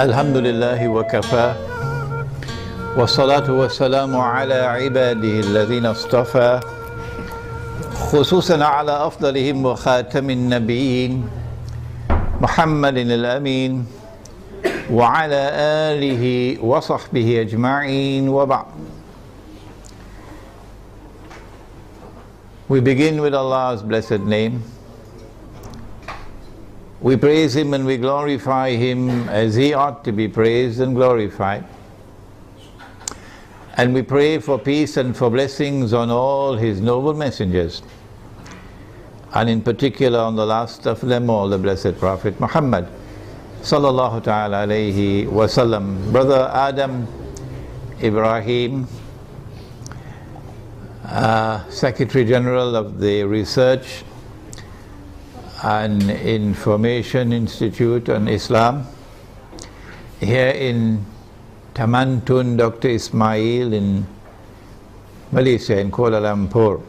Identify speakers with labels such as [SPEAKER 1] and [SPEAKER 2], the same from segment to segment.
[SPEAKER 1] الحمد لله وكفى والصلاة والسلام على عباده الذين اصطفى خصوصا على أفضلهم وخاتم النبيين محمد الأمين وعلى آله وصحبه أجمعين وبعد. We begin with Allah's blessed name. We praise Him and we glorify Him as He ought to be praised and glorified. And we pray for peace and for blessings on all His noble messengers, and in particular on the last of them all, the blessed Prophet Muhammad sallallahu ta'ala alayhi wasallam. Brother Adam Ibrahim, Secretary General of the Research and Information Institute on Islam, here in Taman Tun Dr. Ismail in Malaysia, in Kuala Lumpur.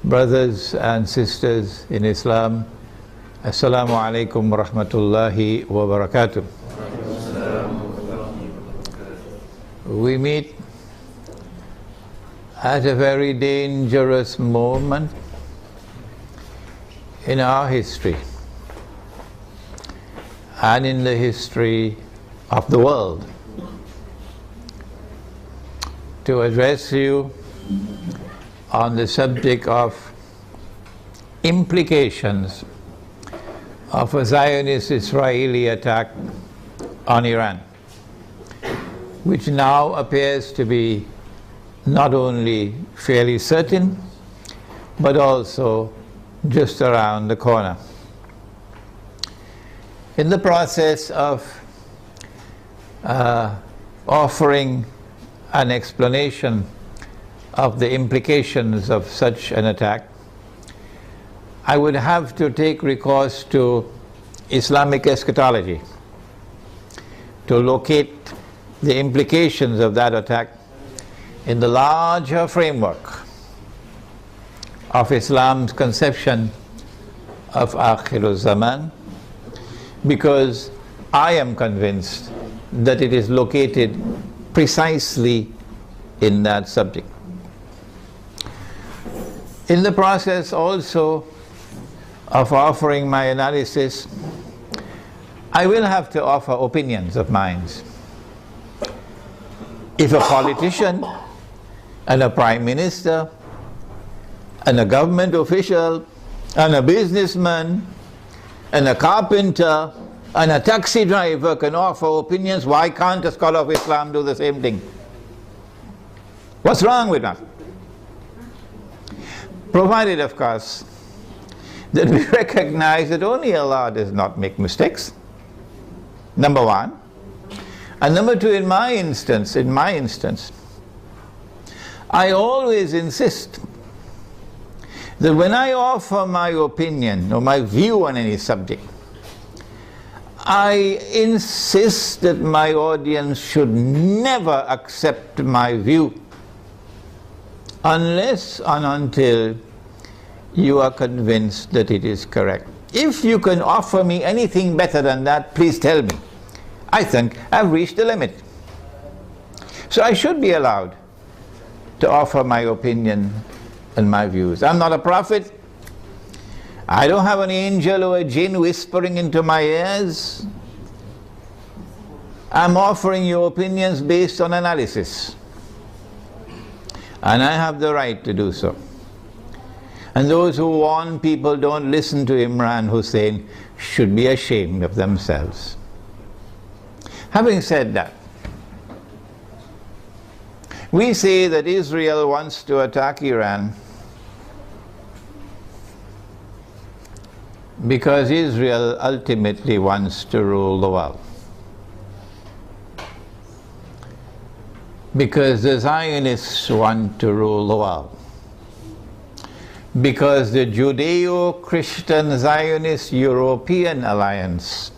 [SPEAKER 1] Brothers and sisters in Islam, Assalamu alaikum wa rahmatullahi wa barakatuh. We meet at a very dangerous moment in our history and in the history of the world to address you on the subject of implications of a Zionist Israeli attack on Iran, which now appears to be not only fairly certain but also just around the corner. In the process of offering an explanation of the implications of such an attack, I would have to take recourse to Islamic eschatology to locate the implications of that attack in the larger framework of Islam's conception of Akhirul Zaman, because I am convinced that it is located precisely in that subject. In the process also of offering my analysis, I will have to offer opinions of mine. If a politician and a prime minister and a government official and a businessman and a carpenter and a taxi driver can offer opinions, why can't a scholar of Islam do the same thing? What's wrong with that? Provided, of course, that we recognize that only Allah does not make mistakes, number one. And number two, in my instance, I always insist that when I offer my opinion or my view on any subject, I insist that my audience should never accept my view unless and until you are convinced that it is correct. If you can offer me anything better than that, please tell me. I think I've reached the limit. So I should be allowed to offer my opinion and my views. I'm not a prophet. I don't have an angel or a jinn whispering into my ears. I'm offering you opinions based on analysis, and I have the right to do so. And those who warn people don't listen to Imran Hosein should be ashamed of themselves. Having said that, we say that Israel wants to attack Iran because Israel ultimately wants to rule the world. Because the Zionists want to rule the world. Because the Judeo-Christian Zionist European Alliance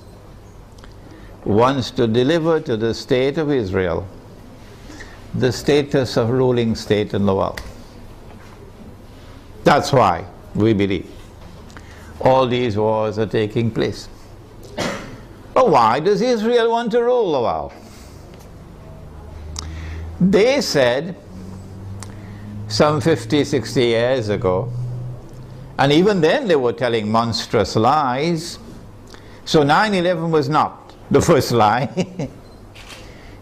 [SPEAKER 1] wants to deliver to the state of Israel the status of ruling state in the world. That's why we believe all these wars are taking place. But why does Israel want to rule the world? They said some 50, 60 years ago, and even then they were telling monstrous lies. So 9/11 was not the first lie.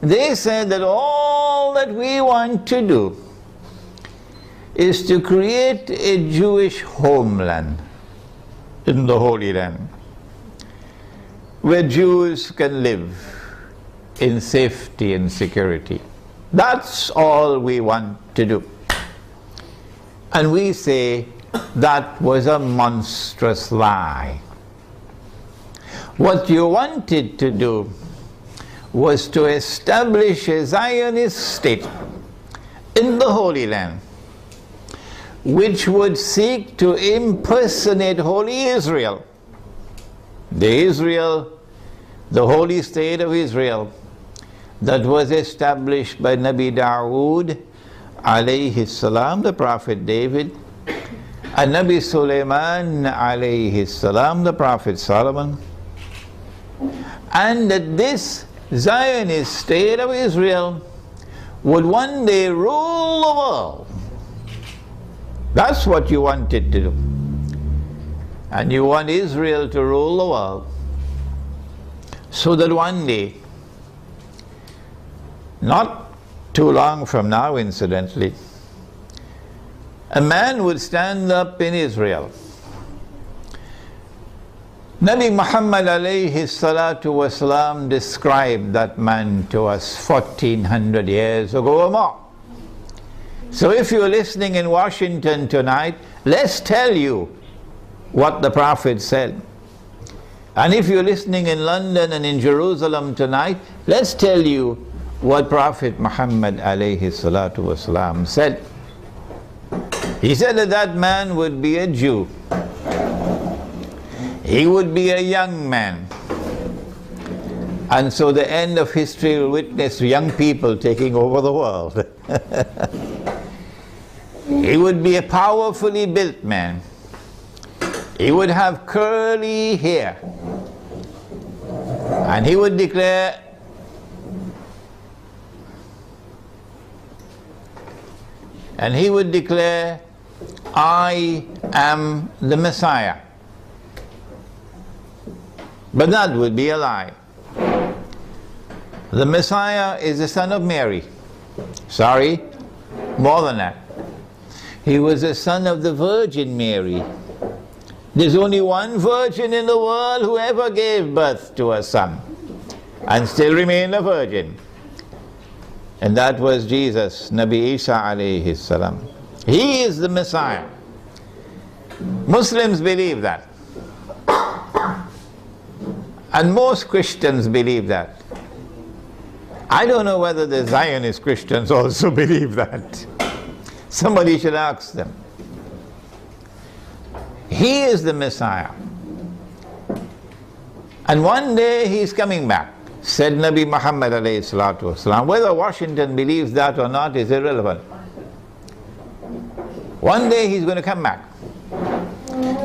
[SPEAKER 1] They said that all that we want to do is to create a Jewish homeland in the Holy Land, where Jews can live in safety and security. That's all we want to do. And we say that was a monstrous lie. What you wanted to do was to establish a Zionist state in the Holy Land, which would seek to impersonate Holy Israel, the Holy State of Israel, that was established by Nabi Dawood alayhi salam, the Prophet David, and Nabi Sulaiman alayhi salam, the Prophet Solomon, and that this Zionist state of Israel would one day rule the world. That's what you wanted to do. And you want Israel to rule the world, so that one day, not too long from now incidentally, a man would stand up in Israel. Nabi Muhammad alayhi salatu wasalam described that man to us 1400 years ago or more. So if you're listening in Washington tonight, let's tell you what the Prophet said. And if you're listening in London and in Jerusalem tonight, let's tell you what Prophet Muhammad alayhi salatu wasalam said. He said that that man would be a Jew. He would be a young man. And so the end of history will witness young people taking over the world. He would be a powerfully built man. He would have curly hair. And he would declare, I am the Messiah. But that would be a lie. The Messiah is the son of Mary. Sorry, more than that. He was the son of the Virgin Mary. There's only one virgin in the world who ever gave birth to a son and still remained a virgin. And that was Jesus, Nabi Isa alayhi salam. He is the Messiah. Muslims believe that. And most Christians believe that. I don't know whether the Zionist Christians also believe that. Somebody should ask them. He is the Messiah. And one day he's coming back, said Nabi Muhammad alayhi salatu wasalam. Whether Washington believes that or not is irrelevant. One day he's going to come back,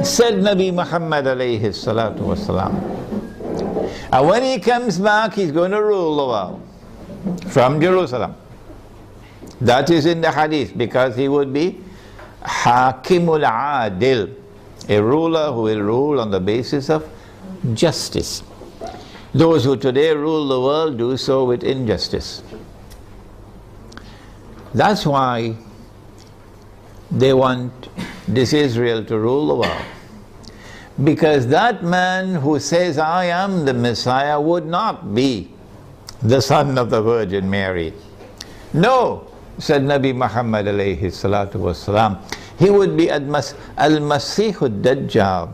[SPEAKER 1] said Nabi Muhammad alayhi salatu wasalam. And when he comes back, he's going to rule the world from Jerusalem. That is in the hadith, because he would be Hakimul Adil, a ruler who will rule on the basis of justice. Those who today rule the world do so with injustice. That's why they want this Israel to rule the world. Because that man who says, I am the Messiah, would not be the son of the Virgin Mary. No, said Nabi Muhammad alayhi salatu wasalam, he would be al-Masih ad-Dajjal,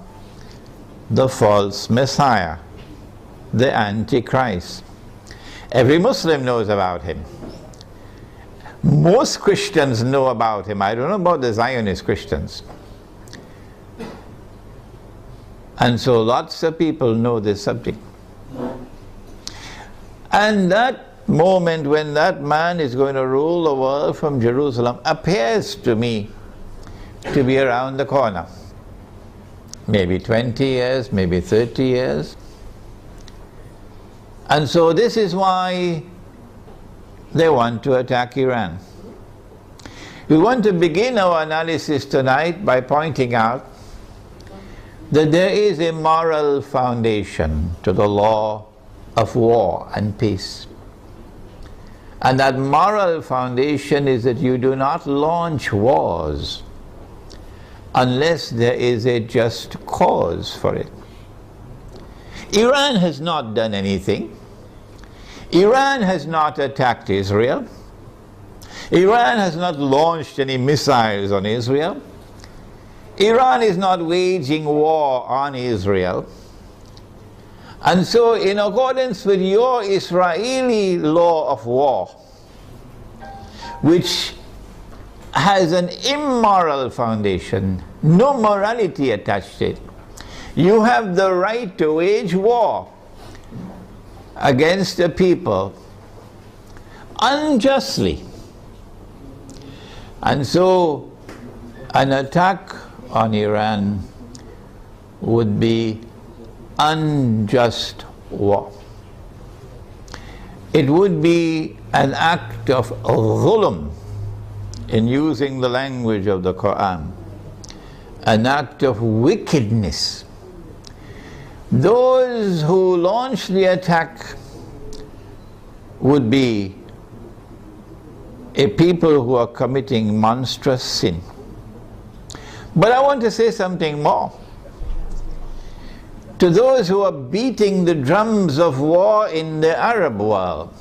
[SPEAKER 1] the false Messiah, the Antichrist. Every Muslim knows about him. Most Christians know about him. I don't know about the Zionist Christians. And so lots of people know this subject. And that moment when that man is going to rule the world from Jerusalem appears to me to be around the corner. Maybe 20 years, maybe 30 years. And so this is why they want to attack Iran. We want to begin our analysis tonight by pointing out that there is a moral foundation to the law of war and peace. And that moral foundation is that you do not launch wars unless there is a just cause for it. Iran has not done anything. Iran has not attacked Israel. Iran has not launched any missiles on Israel. Iran is not waging war on Israel. And so, in accordance with your Israeli law of war, which has an immoral foundation, no morality attached to it, you have the right to wage war against a people unjustly. And so, an attack on Iran would be unjust war. It would be an act of dhulm, in using the language of the Quran, an act of wickedness. Those who launch the attack would be a people who are committing monstrous sin. But I want to say something more. To those who are beating the drums of war in the Arab world,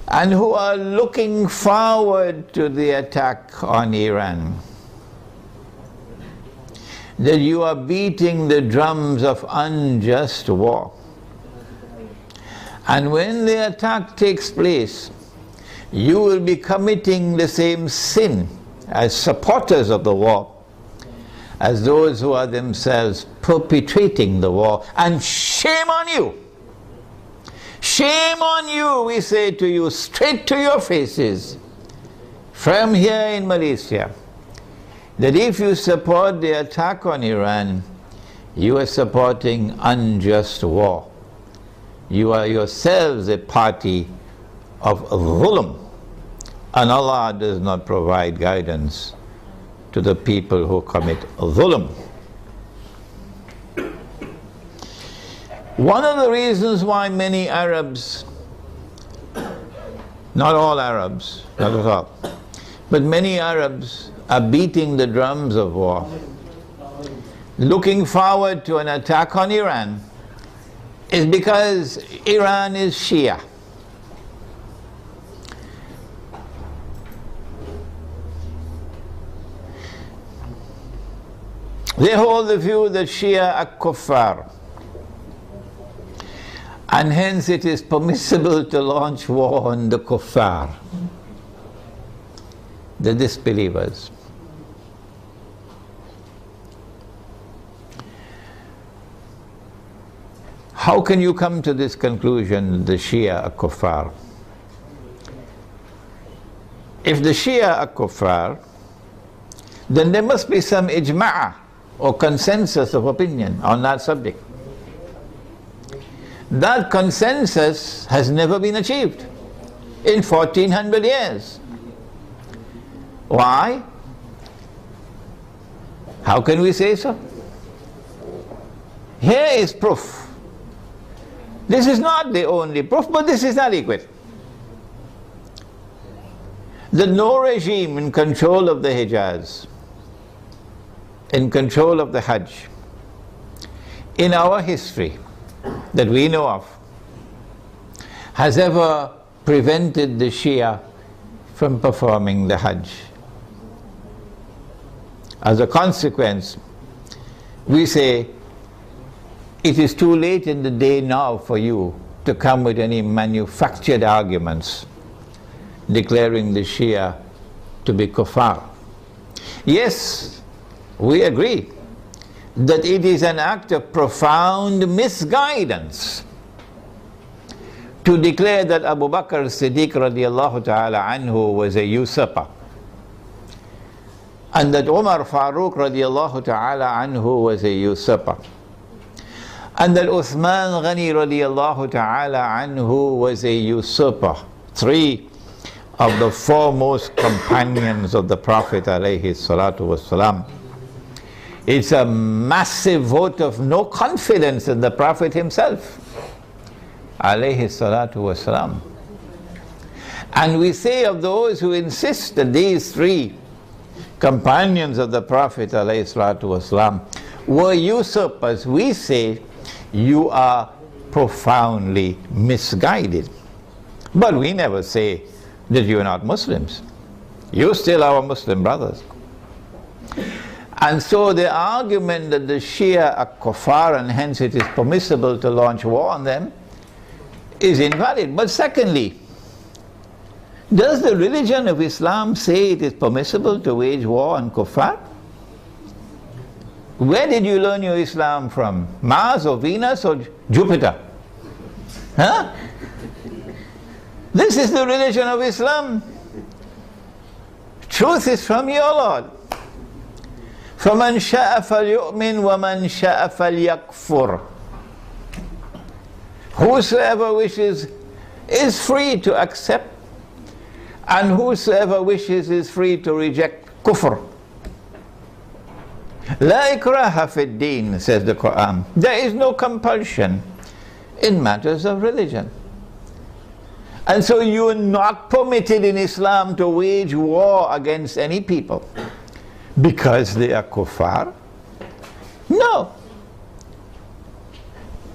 [SPEAKER 1] and who are looking forward to the attack on Iran, that you are beating the drums of unjust war. And when the attack takes place, you will be committing the same sin as supporters of the war as those who are themselves perpetrating the war. And shame on you! Shame on you, we say to you, straight to your faces, from here in Malaysia, that if you support the attack on Iran, you are supporting unjust war. You are yourselves a party of dhulm, and Allah does not provide guidance to the people who commit dhulm. One of the reasons why many Arabs, not all Arabs, not at all, but many Arabs are beating the drums of war, looking forward to an attack on Iran, is because Iran is Shia. They hold the view that Shia are kuffar, and hence it is permissible to launch war on the kuffar, the disbelievers. How can you come to this conclusion, the Shia are kuffar? If the Shia are kuffar, then there must be some ijma' or consensus of opinion on that subject. That consensus has never been achieved in 1400 years. Why? How can we say so? Here is proof. This is not the only proof, but this is adequate. That no regime in control of the Hijaz, in control of the Hajj, in our history that we know of, has ever prevented the Shia from performing the Hajj. As a consequence, we say, it is too late in the day now for you to come with any manufactured arguments declaring the Shia to be kuffar. Yes, we agree that it is an act of profound misguidance to declare that Abu Bakr as-Siddiq radiallahu ta'ala anhu was a usurper, and that Umar Farooq radiallahu ta'ala anhu was a usurper, and that Uthman Ghani radiallahu ta'ala anhu was a usurper. 3 of the foremost companions of the Prophet alayhi salatu wasalam. It's a massive vote of no confidence in the Prophet himself alayhi salatu wasalam. And we say of those who insist that these 3 companions of the Prophet alayhi salatu wasalam were usurpers, we say you are profoundly misguided. But we never say that you are not Muslims. You still are our Muslim brothers. And so the argument that the Shia are kuffar and hence it is permissible to launch war on them is invalid. But secondly, does the religion of Islam say it is permissible to wage war on kuffar? Where did you learn your Islam from? Mars or Venus or Jupiter? Huh? This is the religion of Islam. Truth is from your Lord. فَمَنْ شَاءَ فَلْيُؤْمِنْ وَمَنْ شَاءَ فَلْيَكْفُرْ. Whosoever wishes is free to accept, and whosoever wishes is free to reject kufr. لَا إِكْرَاهَ فِي الدِّينِ, says the Quran. There is no compulsion in matters of religion. And so you are not permitted in Islam to wage war against any people because they are kuffar. No.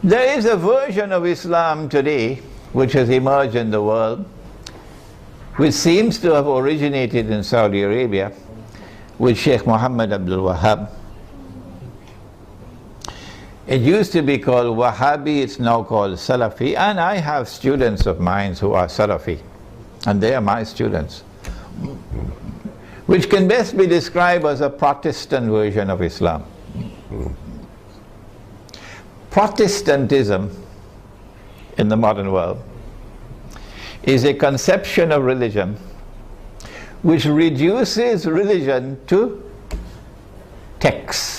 [SPEAKER 1] There is a version of Islam today which has emerged in the world, which seems to have originated in Saudi Arabia with Sheikh Muhammad Abdul Wahhab. It used to be called Wahhabi, it's now called Salafi, and I have students of mine who are Salafi, and they are my students, which can best be described as a Protestant version of Islam. Protestantism in the modern world is a conception of religion which reduces religion to texts,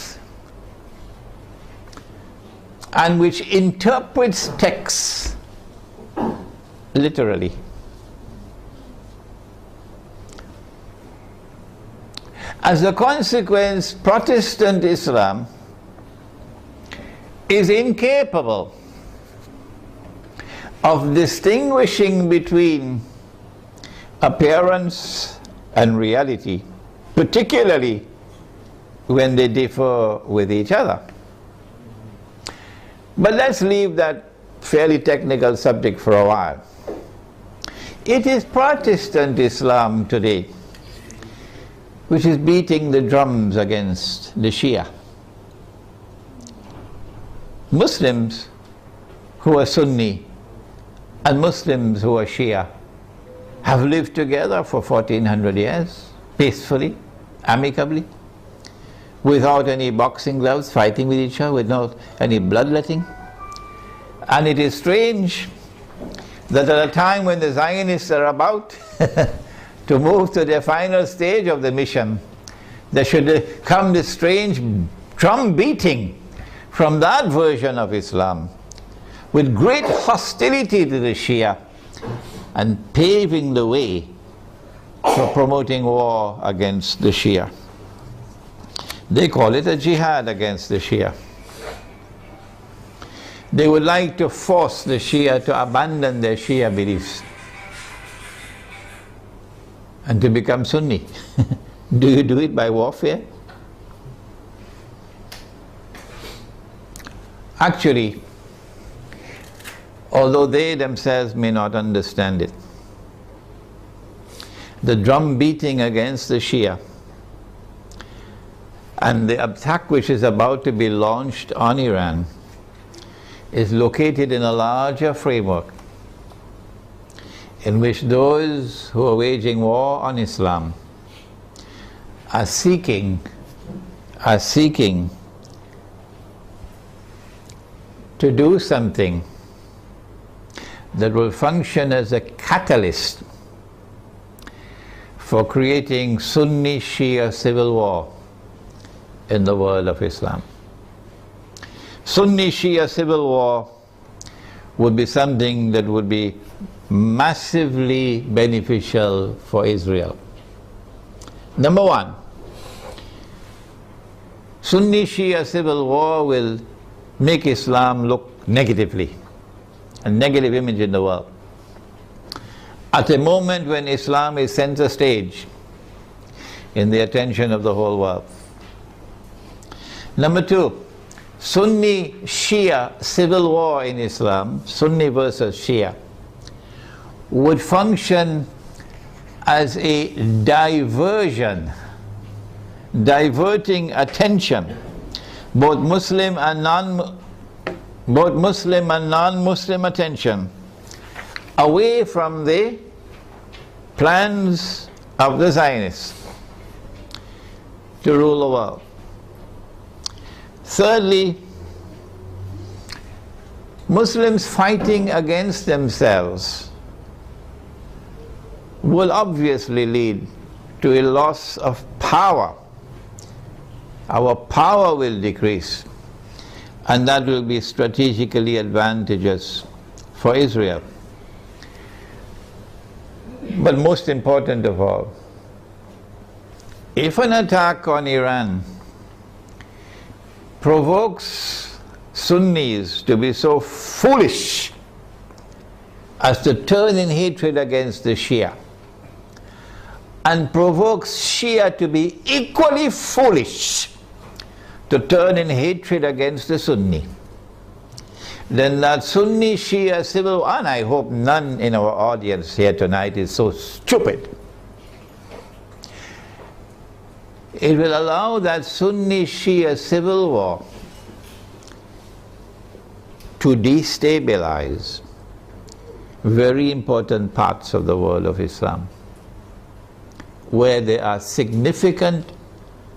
[SPEAKER 1] and which interprets texts literally. As a consequence, Protestant Islam is incapable of distinguishing between appearance and reality, particularly when they differ with each other. But let's leave that fairly technical subject for a while. It is Protestant Islam today which is beating the drums against the Shia. Muslims who are Sunni and Muslims who are Shia have lived together for 1400 years, peacefully, amicably, without any boxing gloves, fighting with each other, without any bloodletting. And it is strange that at a time when the Zionists are about to move to their final stage of the mission, there should come this strange drum beating from that version of Islam, with great hostility to the Shia, and paving the way for promoting war against the Shia. They call it a jihad against the Shia. They would like to force the Shia to abandon their Shia beliefs and to become Sunni. Do you do it by warfare? Actually, although they themselves may not understand it, the drum beating against the Shia and the attack which is about to be launched on Iran is located in a larger framework in which those who are waging war on Islam are seeking to do something that will function as a catalyst for creating Sunni-Shia civil war in the world of Islam. Sunni-Shia civil war would be something that would be massively beneficial for Israel. Number one, Sunni-Shia civil war will make Islam look negatively, a negative image in the world, at a moment when Islam is center stage in the attention of the whole world. Number two, Sunni-Shia civil war in Islam, Sunni versus Shia, would function as a diversion, diverting attention, both Muslim and non-Muslim attention, away from the plans of the Zionists to rule the world. Thirdly, Muslims fighting against themselves will obviously lead to a loss of power. Our power will decrease, and that will be strategically advantageous for Israel. But most important of all, if an attack on Iran provokes Sunnis to be so foolish as to turn in hatred against the Shia, and provokes Shia to be equally foolish to turn in hatred against the Sunni, then that Sunni-Shia civil war, and I hope none in our audience here tonight is so stupid, it will allow that Sunni-Shia civil war to destabilize very important parts of the world of Islam, where there are significant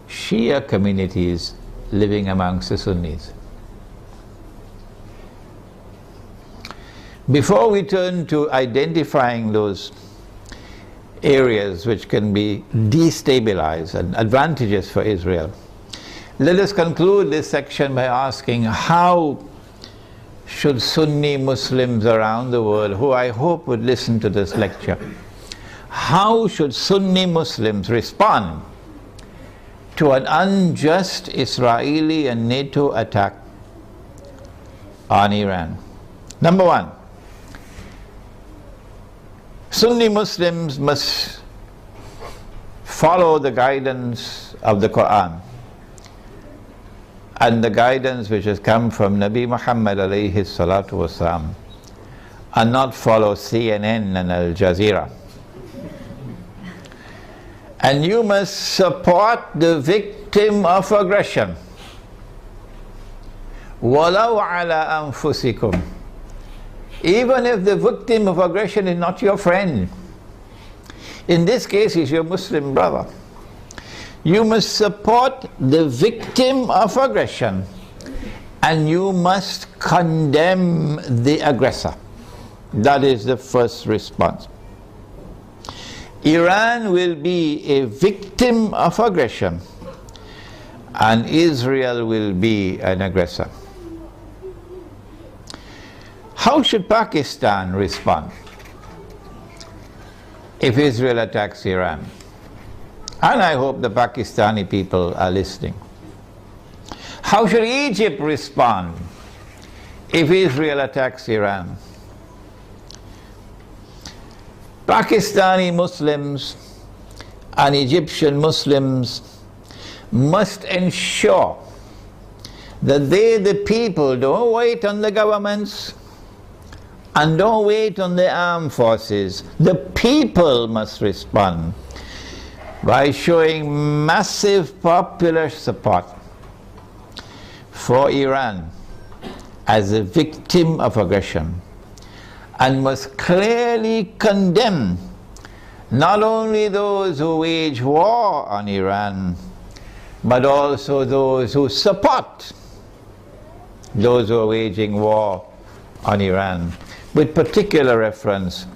[SPEAKER 1] Shia communities living amongst the Sunnis. Before we turn to identifying those areas which can be destabilized and advantageous for Israel, let us conclude this section by asking, how should Sunni Muslims around the world, who I hope would listen to this lecture, how should Sunni Muslims respond to an unjust Israeli and NATO attack on Iran? Number one, Sunni Muslims must follow the guidance of the Quran and the guidance which has come from Nabi Muhammad alayhi salatu wasalam, and not follow CNN and Al Jazeera. And you must support the victim of aggression. وَلَوْ عَلَىٰ أَنفُسِكُمْ. Even if the victim of aggression is not your friend. In this case, he's your Muslim brother. You must support the victim of aggression, and you must condemn the aggressor. That is the first response. Iran will be a victim of aggression, and Israel will be an aggressor. How should Pakistan respond if Israel attacks Iran? And I hope the Pakistani people are listening. How should Egypt respond if Israel attacks Iran? Pakistani Muslims and Egyptian Muslims must ensure that they, the people, don't wait on the governments and don't wait on the armed forces. The people must respond by showing massive popular support for Iran as a victim of aggression, and must clearly condemn not only those who wage war on Iran, but also those who support those who are waging war on Iran, with particular reference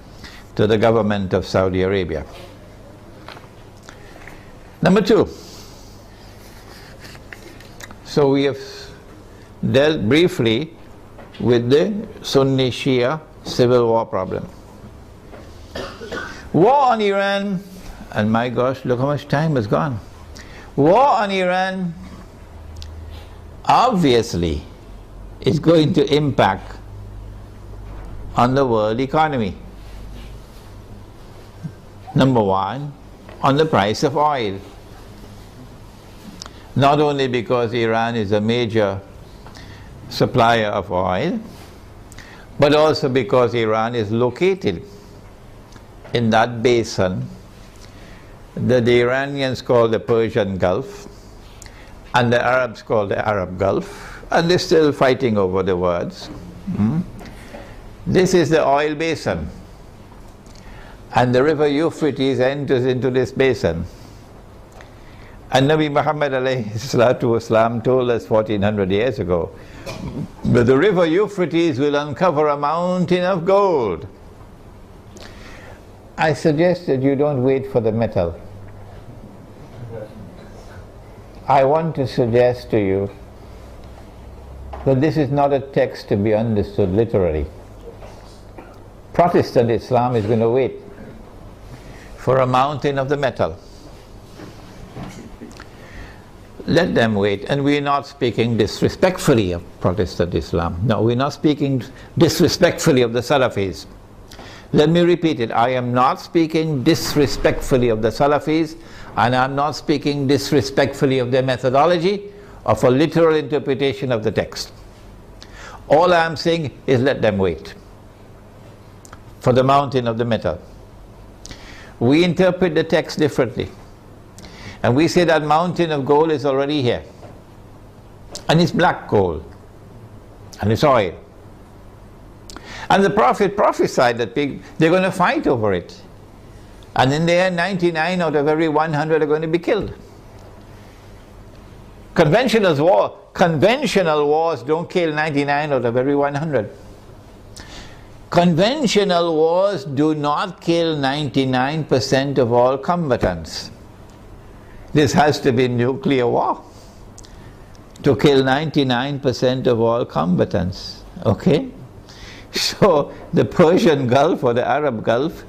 [SPEAKER 1] to the government of Saudi Arabia. Number two, so we have dealt briefly with the Sunni-Shia civil war problem. War on Iran, and my gosh, look how much time has gone. War on Iran obviously is going to impact on the world economy. Number one, on the price of oil. Not only because Iran is a major supplier of oil, but also because Iran is located in that basin that the Iranians call the Persian Gulf and the Arabs call the Arab Gulf, and they're still fighting over the words. This is the oil basin, and the river Euphrates enters into this basin. And Nabi Muhammad alayhi salatu wasalam told us 1400 years ago that the river Euphrates will uncover a mountain of gold. I suggest that you don't wait for the metal. I want to suggest to you that this is not a text to be understood literally. Protestant Islam is going to wait for a mountain of the metal. Let them wait. And we're not speaking disrespectfully of Protestant Islam. No, we're not speaking disrespectfully of the Salafis. Let me repeat it. I am not speaking disrespectfully of the Salafis, and I'm not speaking disrespectfully of their methodology of a literal interpretation of the text. All I'm saying is let them wait for the mountain of the metal. We interpret the text differently. And we say that mountain of gold is already here. And it's black gold. And it's oil. And the Prophet prophesied that they're going to fight over it. And in the end, 99 out of every 100 are going to be killed. Conventional wars don't kill 99 out of every 100. Conventional wars do not kill 99% of all combatants. This has to be nuclear war to kill 99% of all combatants. Okay? So the Persian Gulf or the Arab Gulf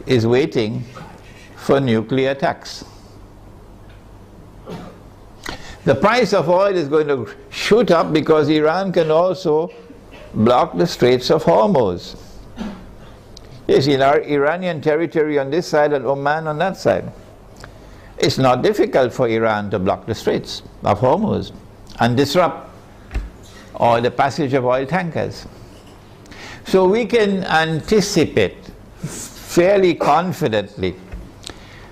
[SPEAKER 1] is waiting for nuclear attacks. The price of oil is going to shoot up because Iran can also block the Straits of Hormuz. Yes, in our Iranian territory on this side and Oman on that side. It's not difficult for Iran to block the Straits of Hormuz and disrupt or the passage of oil tankers. So we can anticipate fairly confidently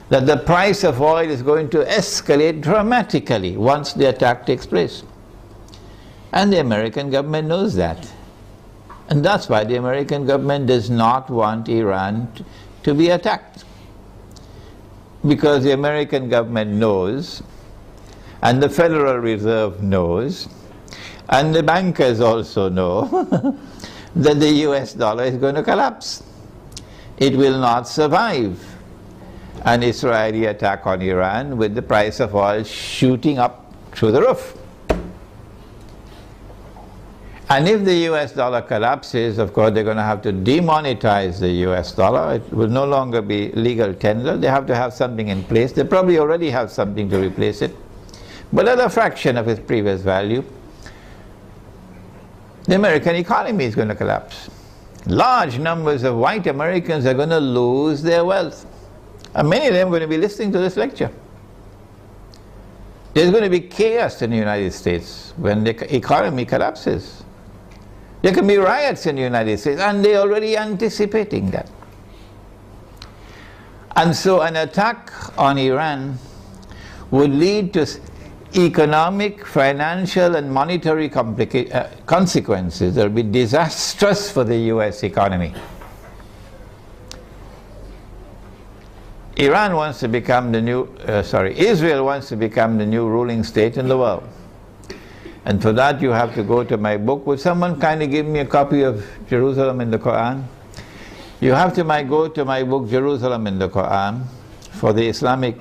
[SPEAKER 1] that the price of oil is going to escalate dramatically once the attack takes place. And the American government knows that. And that's why the American government does not want Iran to be attacked. Because the American government knows, and the Federal Reserve knows, and the bankers also know that the US dollar is going to collapse. It will not survive an Israeli attack on Iran with the price of oil shooting up through the roof. And if the US dollar collapses, of course they're going to have to demonetize the US dollar. It will no longer be legal tender. They have to have something in place. They probably already have something to replace it, but at a fraction of its previous value. The American economy is going to collapse. Large numbers of white Americans are going to lose their wealth. And many of them are going to be listening to this lecture. There's going to be chaos in the United States when the economy collapses. There can be riots in the United States, and they're already anticipating that. And so an attack on Iran would lead to economic, financial, and monetary consequences that will be disastrous for the US economy. Israel wants to become the new ruling state in the world. And for that you have to go to my book. Would someone kindly give me a copy of Jerusalem in the Quran? You have to go to my book Jerusalem in the Quran for the Islamic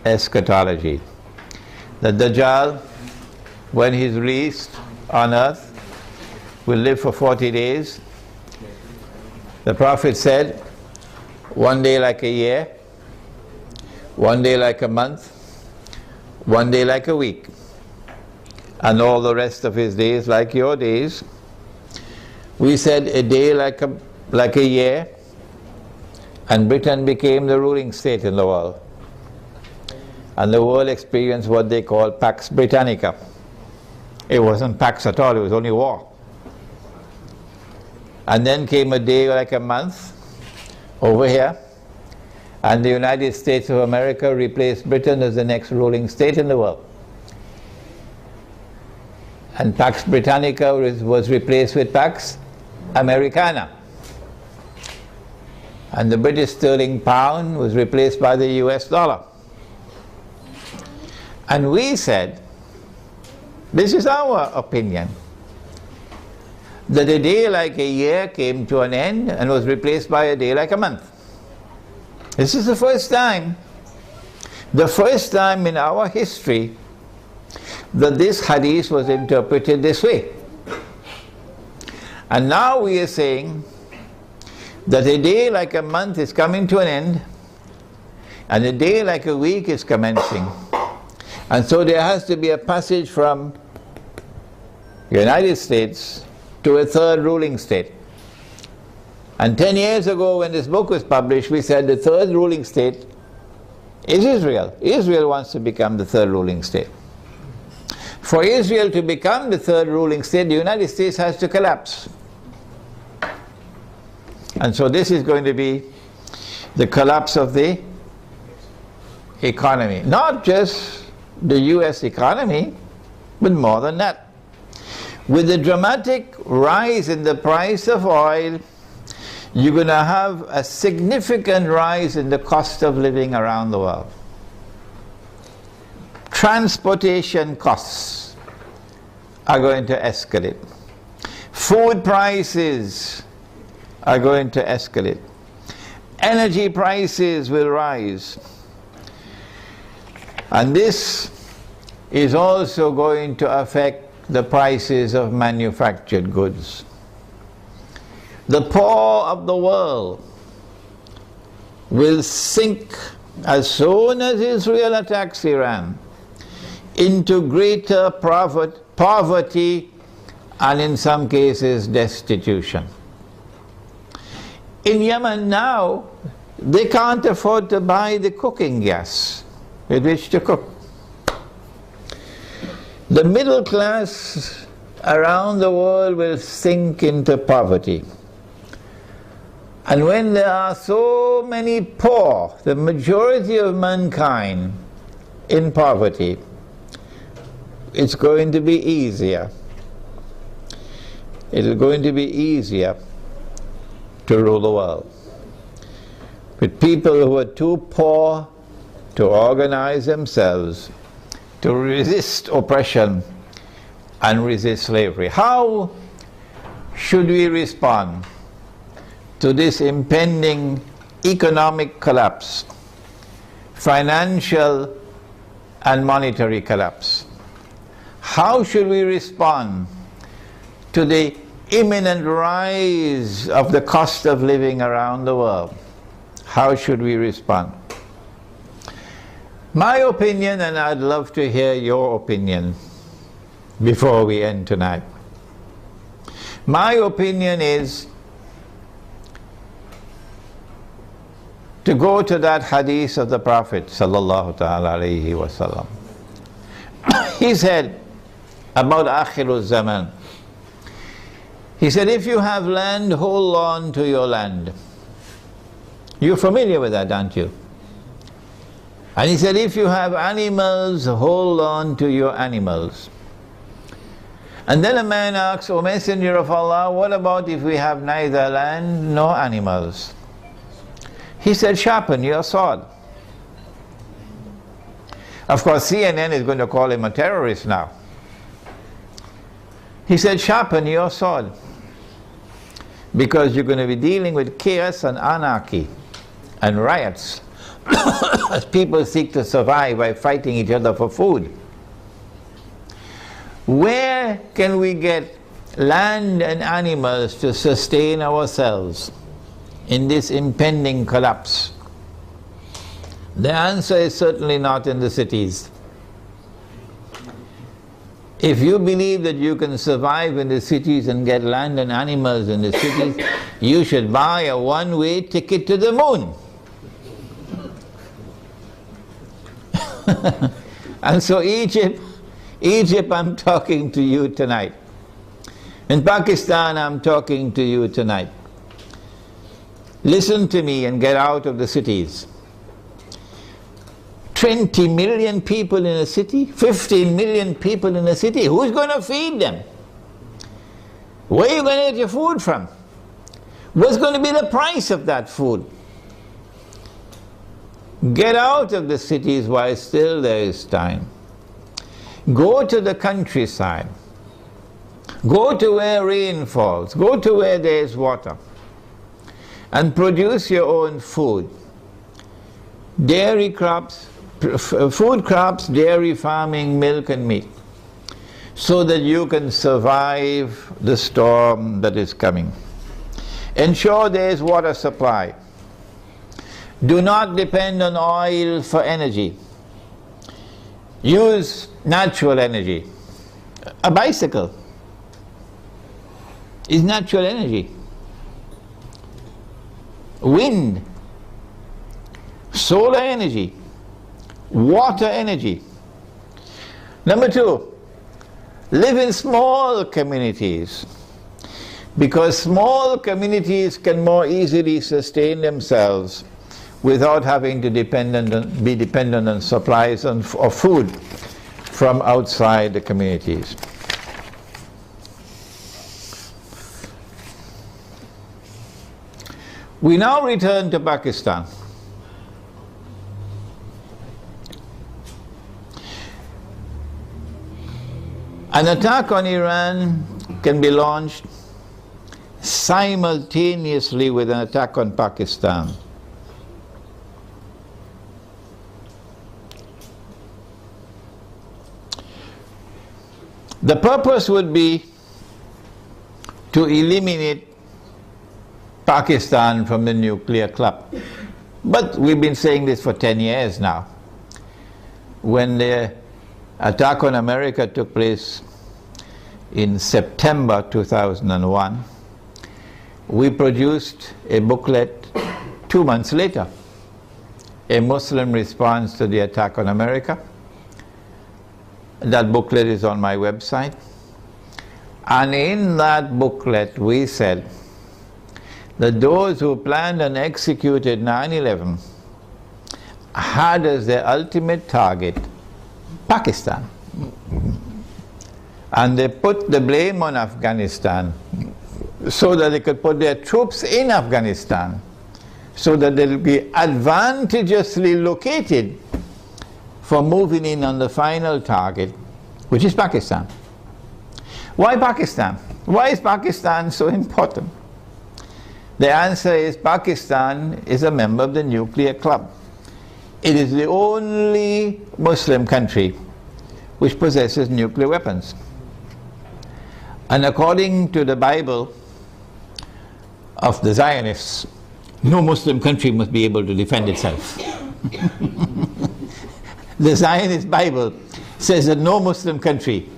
[SPEAKER 1] eschatology. The Dajjal, when he's released, on earth will live for 40 days. The Prophet said, one day like a year, one day like a month, one day like a week, and all the rest of his days like your days. We said a day like a year, and Britain became the ruling state in the world. And the world experienced what they call Pax Britannica. It wasn't Pax at all, it was only war. And then came a day like a month over here, and the United States of America replaced Britain as the next ruling state in the world. And Pax Britannica was replaced with Pax Americana. And the British sterling pound was replaced by the US dollar. And we said, this is our opinion, that a day like a year came to an end and was replaced by a day like a month. This is the first time in our history that this hadith was interpreted this way. And now we are saying that a day like a month is coming to an end and a day like a week is commencing. And so there has to be a passage from the United States to a third ruling state. And 10 years ago when this book was published, we said the third ruling state is Israel. Israel wants to become the third ruling state. For Israel to become the third ruling state, the United States has to collapse. And so this is going to be the collapse of the economy. Not just the US economy, but more than that. With the dramatic rise in the price of oil, you're going to have a significant rise in the cost of living around the world. Transportation costs are going to escalate. Food prices are going to escalate. Energy prices will rise. And this is also going to affect the prices of manufactured goods. The poor of the world will sink as soon as Israel attacks Iran into greater poverty and in some cases destitution. In Yemen now, they can't afford to buy the cooking gas with which to cook. The middle class around the world will sink into poverty. And when there are so many poor, the majority of mankind in poverty, it's going to be easier. It's going to be easier to rule the world. With people who are too poor to organize themselves, to resist oppression and resist slavery. How should we respond to this impending economic collapse, financial and monetary collapse? How should we respond to the imminent rise of the cost of living around the world? How should we respond? My opinion, and I'd love to hear your opinion before we end tonight. My opinion is to go to that hadith of the Prophet sallallahu ta'ala alayhi wa sallam. He said about Akhirul Zaman, he said, if you have land, hold on to your land. You're familiar with that, aren't you? And he said, if you have animals, hold on to your animals. And then a man asks, O Messenger of Allah, what about if we have neither land nor animals? He said, sharpen your sword. Of course, CNN is going to call him a terrorist now. He said, sharpen your sword, because you're going to be dealing with chaos and anarchy and riots as people seek to survive by fighting each other for food. Where can we get land and animals to sustain ourselves in this impending collapse? The answer is certainly not in the cities. If you believe that you can survive in the cities and get land and animals in the cities, you should buy a one-way ticket to the moon. And so Egypt, I'm talking to you tonight. In Pakistan, I'm talking to you tonight. Listen to me and get out of the cities. 20 million people in a city, 15 million people in a city, who's going to feed them? Where are you going to get your food from? What's going to be the price of that food? Get out of the cities while still there is time. Go to the countryside. Go to where rain falls. Go to where there is water. And produce your own food. Dairy crops, food crops, dairy farming, milk and meat, so that you can survive the storm that is coming. Ensure there is water supply. Do not depend on oil for energy. Use natural energy. A bicycle is natural energy. Wind, solar energy, water energy. Number two, live in small communities, because small communities can more easily sustain themselves without having to be dependent on supplies of food from outside the communities. We now return to Pakistan. An attack on Iran can be launched simultaneously with an attack on Pakistan. The purpose would be to eliminate Pakistan from the nuclear club. But we've been saying this for 10 years now. When the attack on America took place in September 2001, we produced a booklet 2 months later, a Muslim response to the attack on America. That booklet is on my website. And in that booklet we said that those who planned and executed 9/11 had as their ultimate target Pakistan. And they put the blame on Afghanistan so that they could put their troops in Afghanistan, so that they'll be advantageously located for moving in on the final target, which is Pakistan. Why Pakistan? Why is Pakistan so important? The answer is Pakistan is a member of the nuclear club. It is the only Muslim country which possesses nuclear weapons. And according to the Bible of the Zionists, no Muslim country must be able to defend itself. The Zionist Bible says that no Muslim country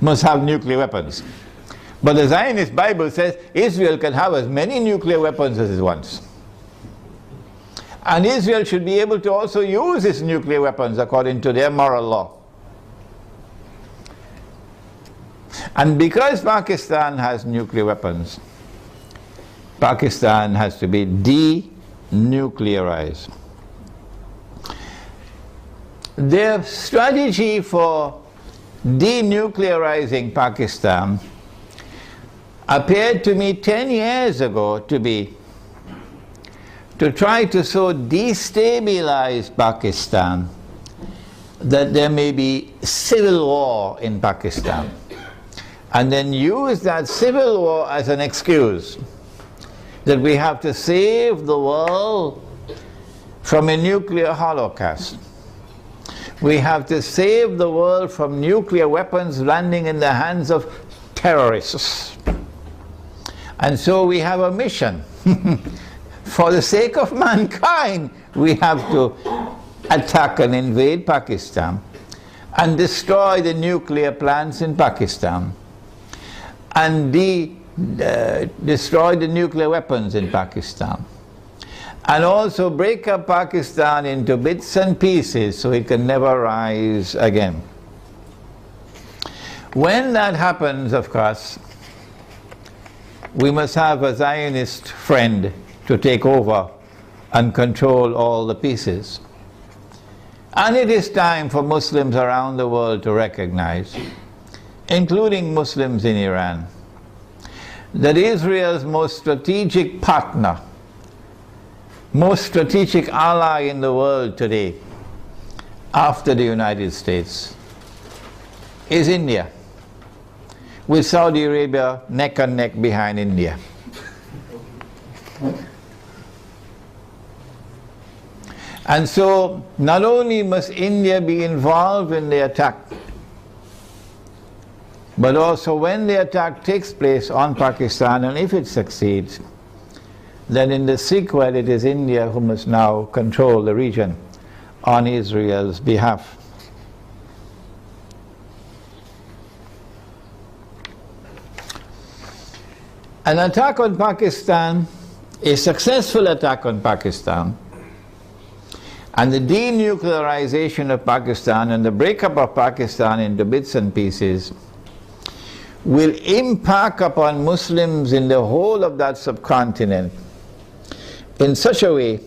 [SPEAKER 1] must have nuclear weapons. But the Zionist Bible says Israel can have as many nuclear weapons as it wants. And Israel should be able to also use its nuclear weapons according to their moral law. And because Pakistan has nuclear weapons, Pakistan has to be denuclearized. Their strategy for denuclearizing Pakistan appeared to me 10 years ago to be to try to so destabilize Pakistan that there may be civil war in Pakistan, and then use that civil war as an excuse that we have to save the world from a nuclear holocaust. We have to save the world from nuclear weapons landing in the hands of terrorists. And so we have a mission. For the sake of mankind, we have to attack and invade Pakistan and destroy the nuclear plants in Pakistan and destroy the nuclear weapons in Pakistan, and also break up Pakistan into bits and pieces so it can never rise again. When that happens, of course, we must have a Zionist friend to take over and control all the pieces. And it is time for Muslims around the world to recognize, including Muslims in Iran, that Israel's most strategic partner, most strategic ally in the world today, after the United States, is India, with Saudi Arabia neck and neck behind India. And so, not only must India be involved in the attack, but also when the attack takes place on Pakistan, and if it succeeds, then in the sequel it is India who must now control the region on Israel's behalf. An attack on Pakistan, a successful attack on Pakistan, and the denuclearization of Pakistan and the breakup of Pakistan into bits and pieces will impact upon Muslims in the whole of that subcontinent in such a way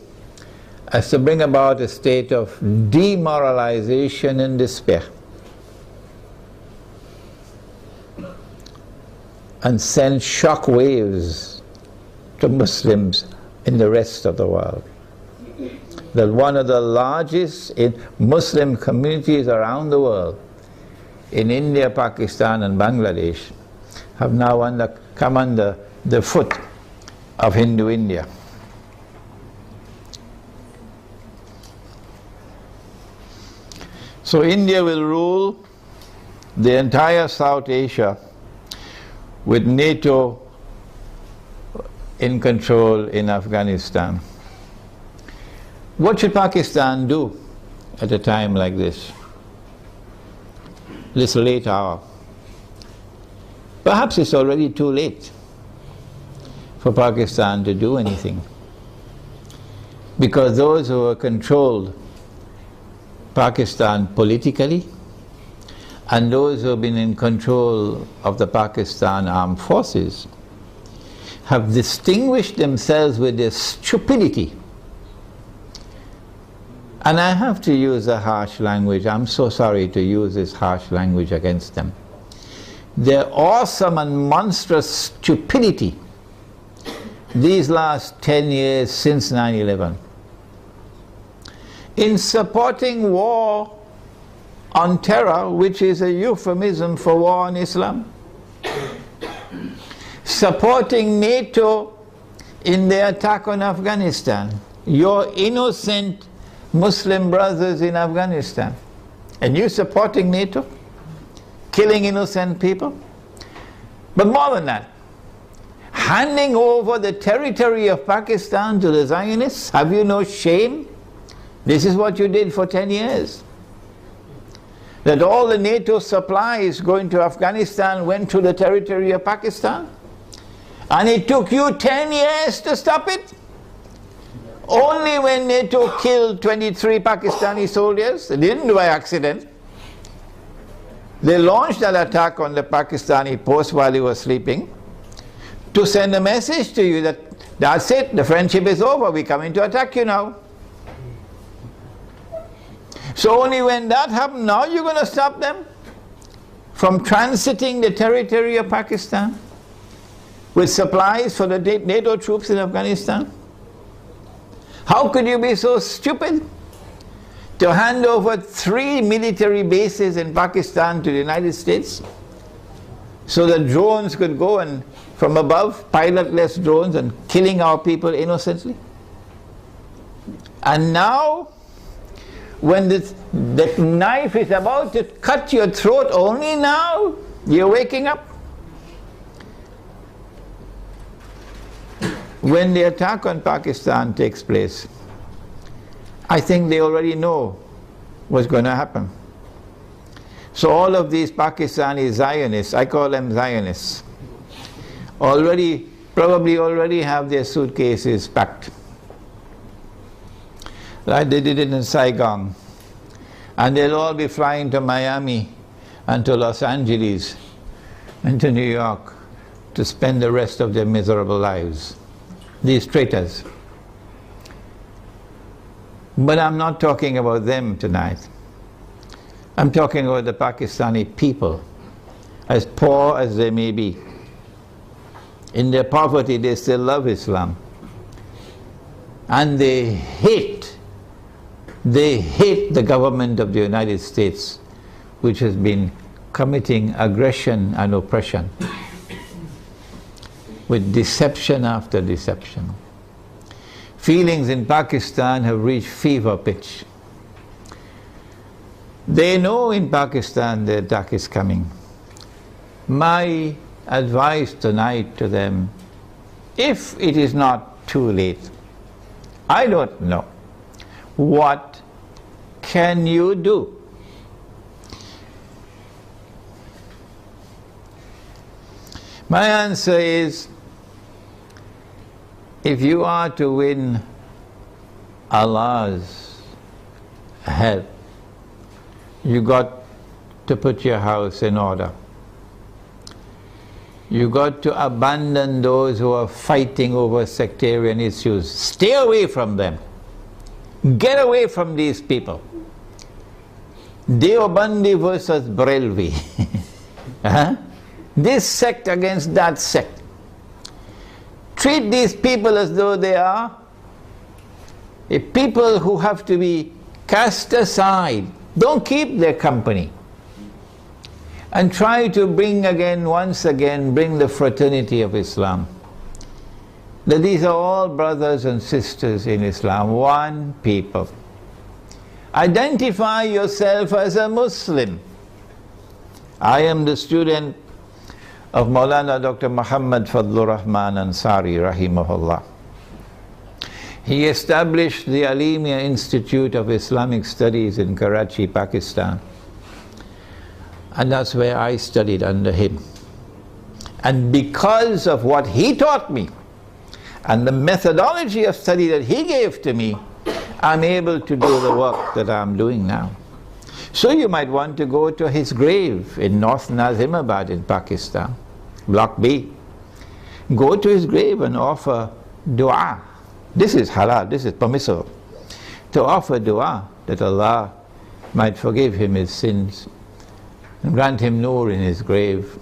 [SPEAKER 1] as to bring about a state of demoralization and despair, and send shock waves to Muslims in the rest of the world. That one of the largest Muslim communities around the world, in India, Pakistan and Bangladesh, have now come under the foot of Hindu India. So India will rule the entire South Asia with NATO in control in Afghanistan. What should Pakistan do at a time like this? This late hour. Perhaps it's already too late for Pakistan to do anything, because those who have controlled Pakistan politically and those who have been in control of the Pakistan armed forces have distinguished themselves with their stupidity. And I have to use a harsh language. I'm so sorry to use this harsh language against them. Their awesome and monstrous stupidity these last 10 years since 9/11 in supporting war on terror, which is a euphemism for war on Islam, supporting NATO in the attack on Afghanistan, your innocent Muslim brothers in Afghanistan, and you supporting NATO, killing innocent people. But more than that, handing over the territory of Pakistan to the Zionists. Have you no shame? This is what you did for 10 years. That all the NATO supplies going to Afghanistan went to the territory of Pakistan, and it took you 10 years to stop it. Only when NATO killed 23 Pakistani soldiers, they didn't do by accident. They launched that attack on the Pakistani post while he was sleeping to send a message to you that that's it, the friendship is over, we're coming to attack you now. So only when that happened, now you're going to stop them from transiting the territory of Pakistan with supplies for the NATO troops in Afghanistan? How could you be so stupid to hand over 3 military bases in Pakistan to the United States so that drones could go and from above, pilotless drones, and killing our people innocently? And now when the knife is about to cut your throat, only now you're waking up? When the attack on Pakistan takes place, I think they already know what's going to happen. So all of these Pakistani Zionists, I call them Zionists, probably already have their suitcases packed. Like they did it in Saigon. And they'll all be flying to Miami and to Los Angeles and to New York to spend the rest of their miserable lives. These traitors. But I'm not talking about them tonight. I'm talking about the Pakistani people, as poor as they may be. In their poverty, they still love Islam. And they hate the government of the United States, which has been committing aggression and oppression with deception after deception. Feelings in Pakistan have reached fever pitch. They know in Pakistan the attack is coming. My advice tonight to them, if it is not too late, I don't know, what can you do? My answer is, if you are to win Allah's help, you got to put your house in order. You got to abandon those who are fighting over sectarian issues. Stay away from them. Get away from these people. Deobandi versus Barelvi. This sect against that sect. Treat these people as though they are a people who have to be cast aside. Don't keep their company. And try to bring once again, the fraternity of Islam. That these are all brothers and sisters in Islam, one people. Identify yourself as a Muslim. I am the student of Maulana Dr. Muhammad Fadlur Rahman Ansari, rahimahullah. He established the Alimia Institute of Islamic Studies in Karachi, Pakistan. And that's where I studied under him. And because of what he taught me, and the methodology of study that he gave to me, I'm able to do the work that I'm doing now. So you might want to go to his grave in North Nazimabad in Pakistan, Block B. Go to his grave and offer dua. This is halal, this is permissible. To offer dua that Allah might forgive him his sins and grant him nur in his grave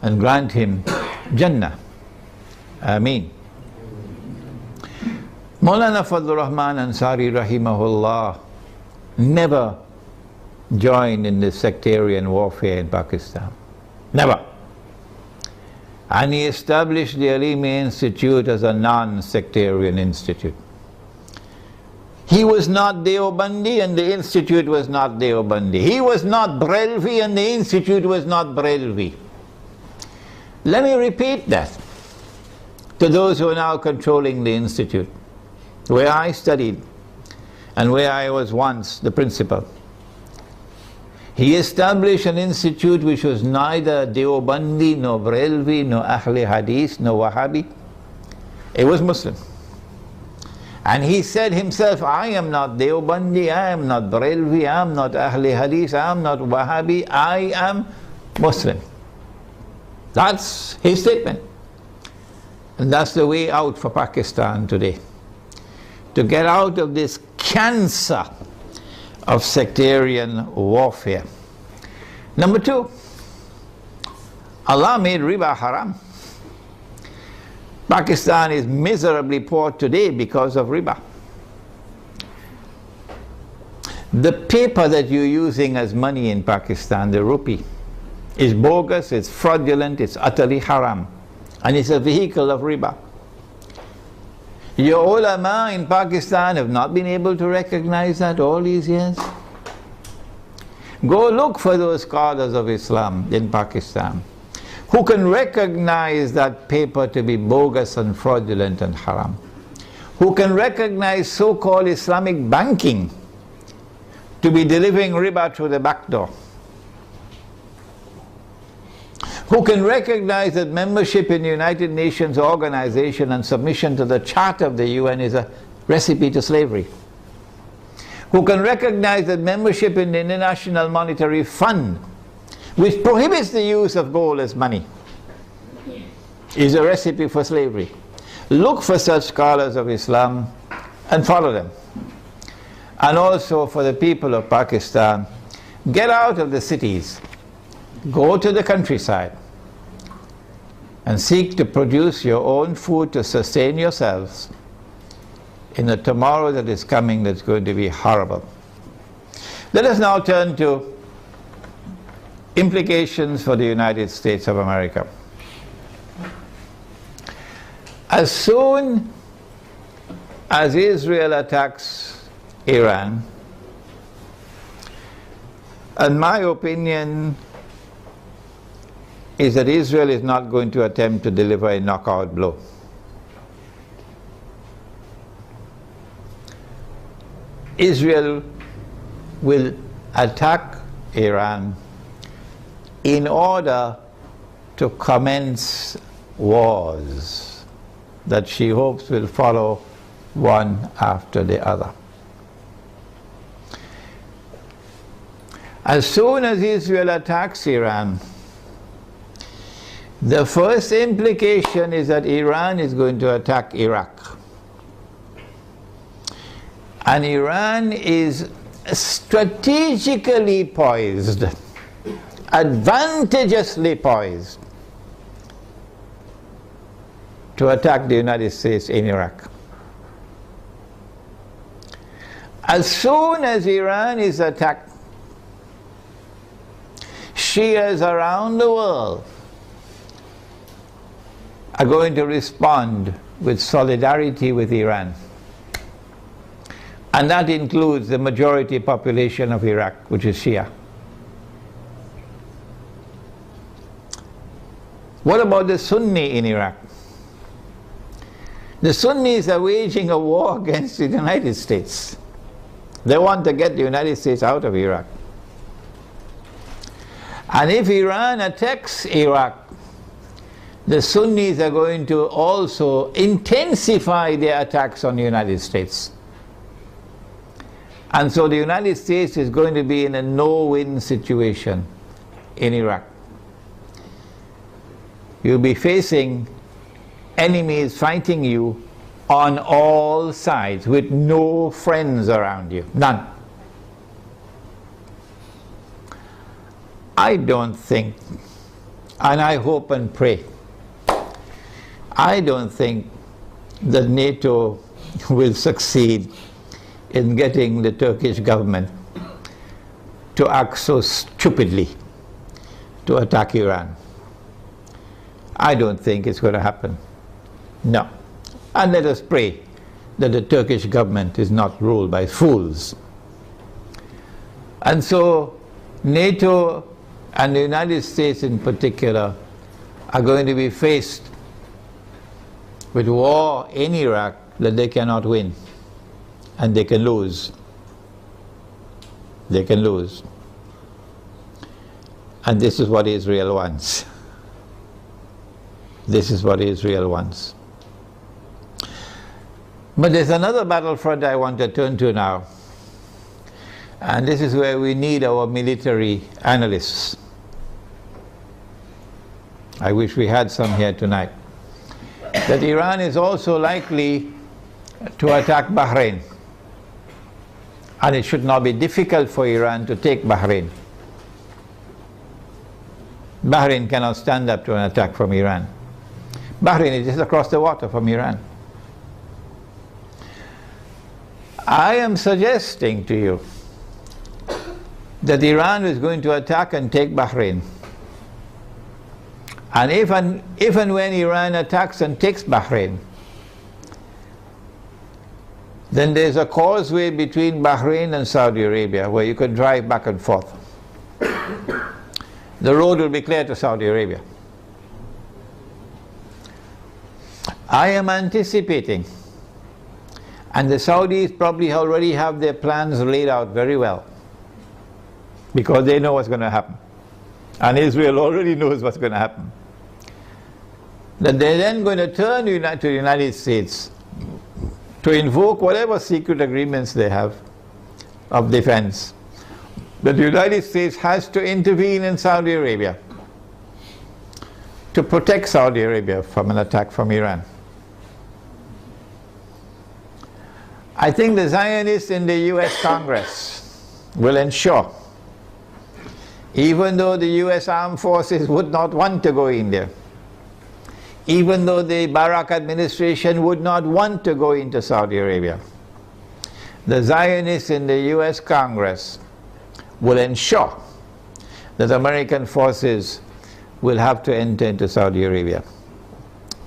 [SPEAKER 1] and grant him Jannah. Ameen. Maulana Fadlur Rahman Ansari rahimahullah never joined in the sectarian warfare in Pakistan. Never. And he established the Alimia Institute as a non-sectarian institute. He was not Deobandi and the institute was not Deobandi. He was not Barelvi and the institute was not Barelvi. Let me repeat that to those who are now controlling the institute, where I studied and where I was once the principal. He established an institute which was neither Deobandi, nor Barelvi, nor Ahli Hadith, nor Wahhabi. It was Muslim. And he said himself, I am not Deobandi, I am not Barelvi, I am not Ahli Hadith, I am not Wahhabi, I am Muslim. That's his statement. And that's the way out for Pakistan today. To get out of this cancer of sectarian warfare. Number two, Allah made riba haram. Pakistan is miserably poor today because of riba. The paper that you're using as money in Pakistan, the rupee, is bogus, it's fraudulent, it's utterly haram. And it's a vehicle of riba. Your ulama in Pakistan have not been able to recognize that all these years. Go look for those scholars of Islam in Pakistan who can recognize that paper to be bogus and fraudulent and haram, who can recognize so-called Islamic banking to be delivering riba through the back door, who can recognize that membership in the United Nations organization and submission to the Charter of the UN is a recipe to slavery, who can recognize that membership in the International Monetary Fund, which prohibits the use of gold as money, is a recipe for slavery. Look for such scholars of Islam and follow them. And also for the people of Pakistan, get out of the cities, go to the countryside and seek to produce your own food to sustain yourselves in a tomorrow that is coming that's going to be horrible. Let us now turn to implications for the United States of America. As soon as Israel attacks Iran, and my opinion is that Israel is not going to attempt to deliver a knockout blow. Israel will attack Iran in order to commence wars that she hopes will follow one after the other. As soon as Israel attacks Iran, the first implication is that Iran is going to attack Iraq. And Iran is strategically poised, advantageously poised to attack the United States in Iraq. As soon as Iran is attacked, Shias around the world are going to respond with solidarity with Iran. And that includes the majority population of Iraq, which is Shia. What about the Sunni in Iraq? The Sunnis are waging a war against the United States. They want to get the United States out of Iraq. And if Iran attacks Iraq, the Sunnis are going to also intensify their attacks on the United States. And so the United States is going to be in a no-win situation in Iraq. You'll be facing enemies fighting you on all sides with no friends around you, none. I don't think, and I hope and pray, I don't think that NATO will succeed in getting the Turkish government to act so stupidly to attack Iran. I don't think it's going to happen. No. And let us pray that the Turkish government is not ruled by fools. And so NATO and the United States in particular are going to be faced with war in Iraq that they cannot win. And they can lose. They can lose. And this is what Israel wants. This is what Israel wants. But there's another battlefront I want to turn to now. And this is where we need our military analysts. I wish we had some here tonight. That Iran is also likely to attack Bahrain. And it should not be difficult for Iran to take Bahrain. Bahrain cannot stand up to an attack from Iran. Bahrain is just across the water from Iran. I am suggesting to you that Iran is going to attack and take Bahrain. And if and when Iran attacks and takes Bahrain, Then there's a causeway between Bahrain and Saudi Arabia where you could drive back and forth. The road will be clear to Saudi Arabia. I am anticipating, and the Saudis probably already have their plans laid out very well, because they know what's going to happen. And Israel already knows what's going to happen. That they're then going to turn to the United States to invoke whatever secret agreements they have of defense. That the United States has to intervene in Saudi Arabia to protect Saudi Arabia from an attack from Iran. I think the Zionists in the US Congress will ensure, even though the US armed forces would not want to go in there, even though the Barak administration would not want to go into Saudi Arabia, the Zionists in the US Congress will ensure that American forces will have to enter into Saudi Arabia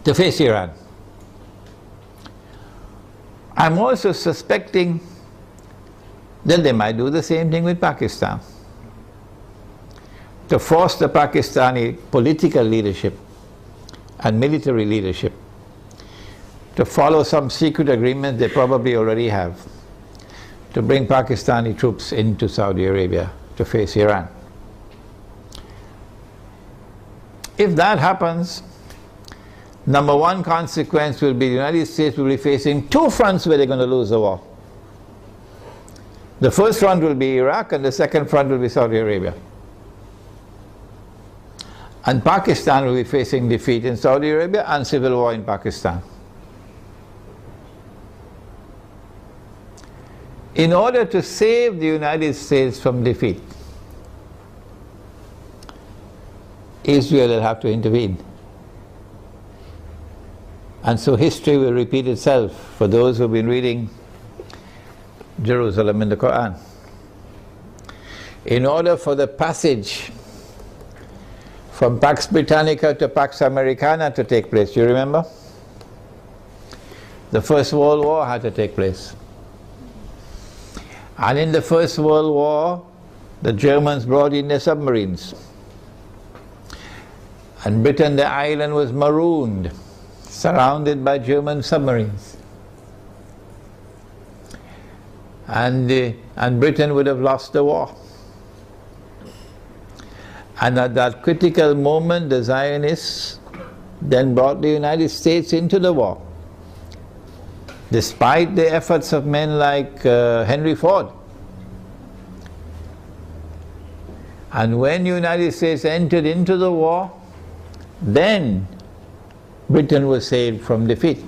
[SPEAKER 1] to face Iran. I'm also suspecting that they might do the same thing with Pakistan, to force the Pakistani political leadership and military leadership to follow some secret agreement they probably already have, to bring Pakistani troops into Saudi Arabia to face Iran. If that happens, number one consequence will be the United States will be facing two fronts where they're going to lose the war. The first front will be Iraq, and the second front will be Saudi Arabia. And Pakistan will be facing defeat in Saudi Arabia and civil war in Pakistan. In order to save the United States from defeat, Israel will have to intervene. And so history will repeat itself for those who have been reading Jerusalem in the Quran. In order for the passage from Pax Britannica to Pax Americana to take place, you remember? The First World War had to take place. And in the First World War, the Germans brought in their submarines. And Britain, the island, was marooned, surrounded by German submarines. And Britain would have lost the war. And at that critical moment, the Zionists then brought the United States into the war, despite the efforts of men like Henry Ford. And when the United States entered into the war, then Britain was saved from defeat.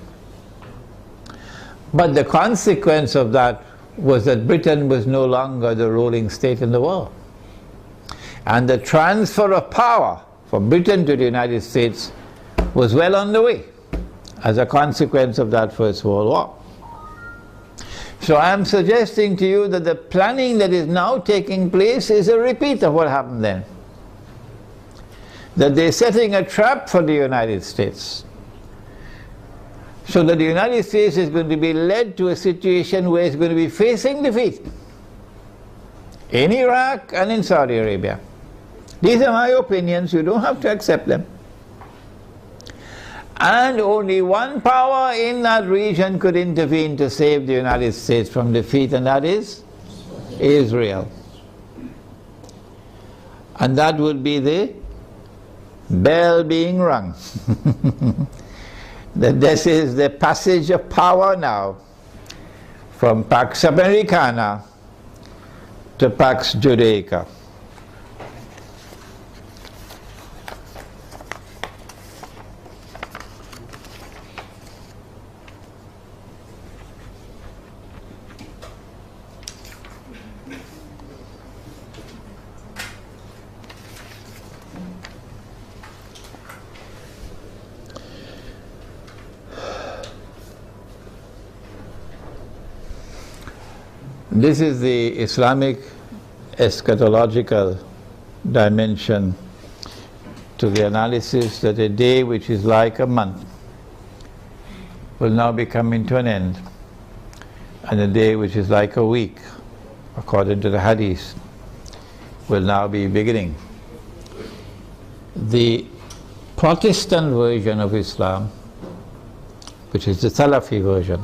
[SPEAKER 1] But the consequence of that was that Britain was no longer the ruling state in the world. And the transfer of power from Britain to the United States was well on the way as a consequence of that First World War. So I'm suggesting to you that the planning that is now taking place is a repeat of what happened then. That they're setting a trap for the United States, so that the United States is going to be led to a situation where it's going to be facing defeat in Iraq and in Saudi Arabia. These are my opinions, you don't have to accept them. And only one power in that region could intervene to save the United States from defeat, and that is Israel. And that would be the bell being rung. That this is the passage of power now from Pax Americana to Pax Judaica. This is the Islamic eschatological dimension to the analysis that a day which is like a month will now be coming to an end. and a day which is like a week, according to the hadith, will now be beginning. The Protestant version of Islam, which is the Salafi version,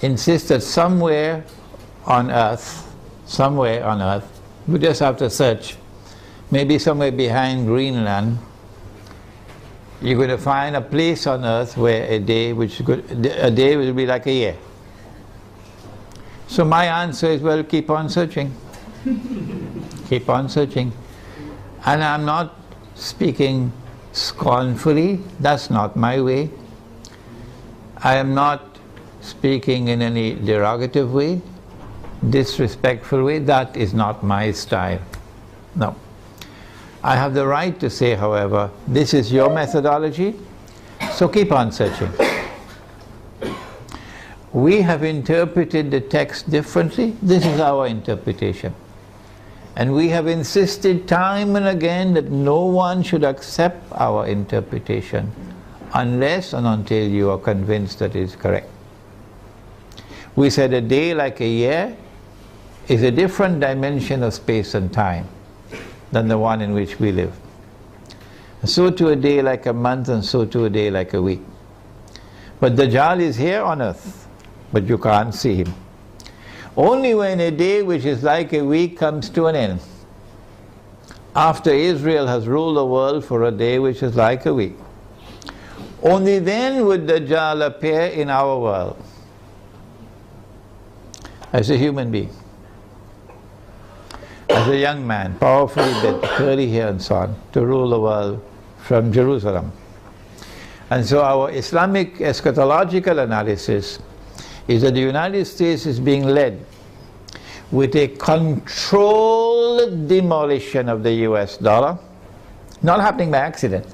[SPEAKER 1] insists that somewhere on earth, we just have to search, maybe somewhere behind Greenland, you're going to find a place on earth where a day will be like a year. So my answer is, well, keep on searching. Keep on searching. And I'm not speaking scornfully, that's not my way. I am not speaking in any derogative way, disrespectful way, that is not my style. No. I have the right to say, however, this is your methodology, so keep on searching. We have interpreted the text differently, this is our interpretation. And we have insisted time and again that no one should accept our interpretation unless and until you are convinced that it is correct. We said a day like a year is a different dimension of space and time than the one in which we live. So too a day like a month, and so too a day like a week. But Dajjal is here on earth, but you can't see him. Only when a day which is like a week comes to an end, after Israel has ruled the world for a day which is like a week, only then would Dajjal appear in our world as a human being, as a young man, powerfully built, curly hair and so on, to rule the world from Jerusalem. And so our Islamic eschatological analysis is that the United States is being led with a controlled demolition of the US dollar, not happening by accident.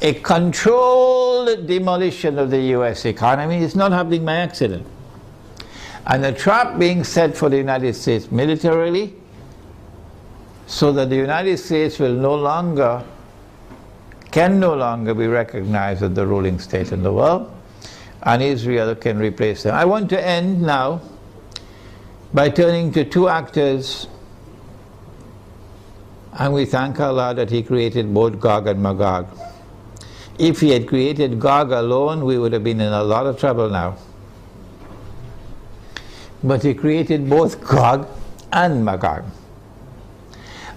[SPEAKER 1] A controlled demolition of the US economy is not happening by accident. And a trap being set for the United States militarily, so that the United States will can no longer be recognized as the ruling state in the world, and Israel can replace them. I want to end now by turning to two actors, and we thank Allah that He created both Gog and Magog. If He had created Gog alone, we would have been in a lot of trouble now. But He created both Gog and Magog.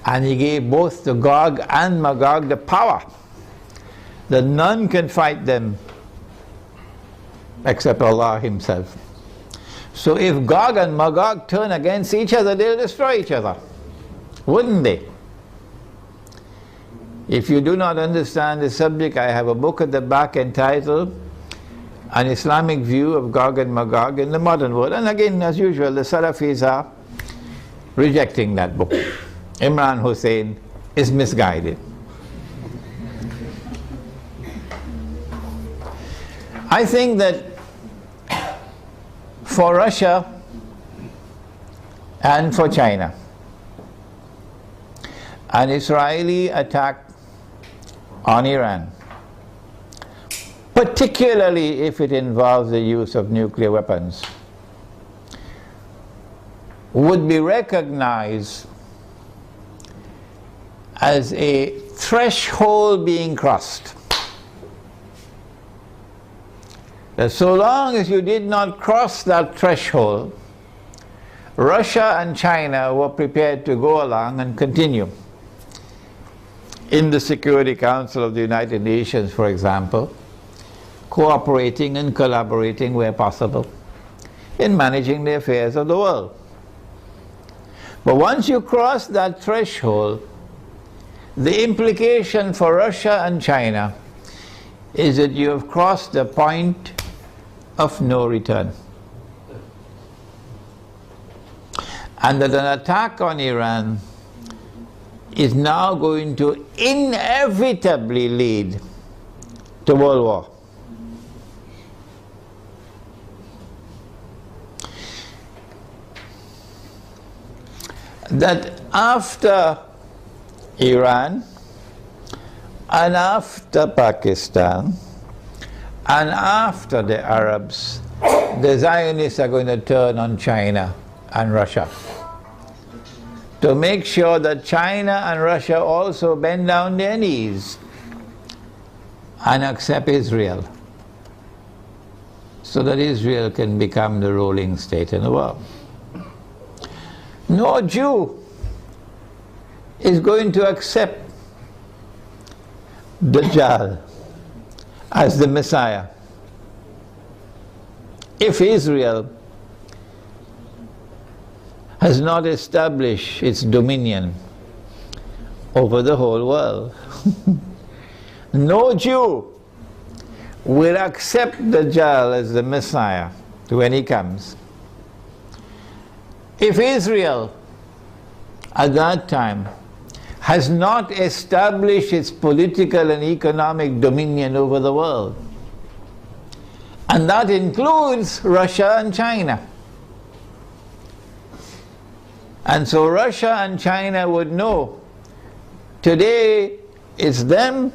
[SPEAKER 1] And He gave both the Gog and Magog the power that none can fight them except Allah Himself. So if Gog and Magog turn against each other, they'll destroy each other, wouldn't they? If you do not understand the subject, I have a book at the back entitled An Islamic View of Gog and Magog in the Modern World. And again, as usual, the Salafis are rejecting that book. Imran Hosein is misguided. I think that for Russia and for China, an Israeli attack on Iran, particularly if it involves the use of nuclear weapons, would be recognized as a threshold being crossed. That so long as you did not cross that threshold, Russia and China were prepared to go along and continue. In the Security Council of the United Nations, for example, cooperating and collaborating where possible in managing the affairs of the world. But once you cross that threshold, the implication for Russia and China is that you have crossed the point of no return. And that an attack on Iran is now going to inevitably lead to world war. That after Iran and after Pakistan and after the Arabs the Zionists are going to turn on China and Russia to make sure that China and Russia also bend down their knees and accept Israel, so that Israel can become the ruling state in the world. No Jew is going to accept Dajjal as the Messiah if Israel has not established its dominion over the whole world. No Jew will accept Dajjal as the Messiah when he comes if Israel at that time has not established its political and economic dominion over the world. And that includes Russia and China. And so Russia and China would know, today it's them,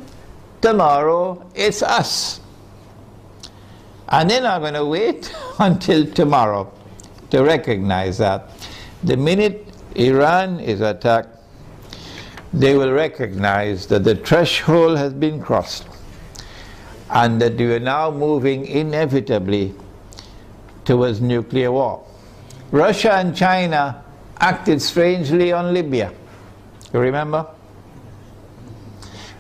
[SPEAKER 1] tomorrow it's us. And they're not going to wait until tomorrow to recognize that. The minute Iran is attacked, they will recognize that the threshold has been crossed and that we are now moving inevitably towards nuclear war. Russia and China acted strangely on Libya. You remember?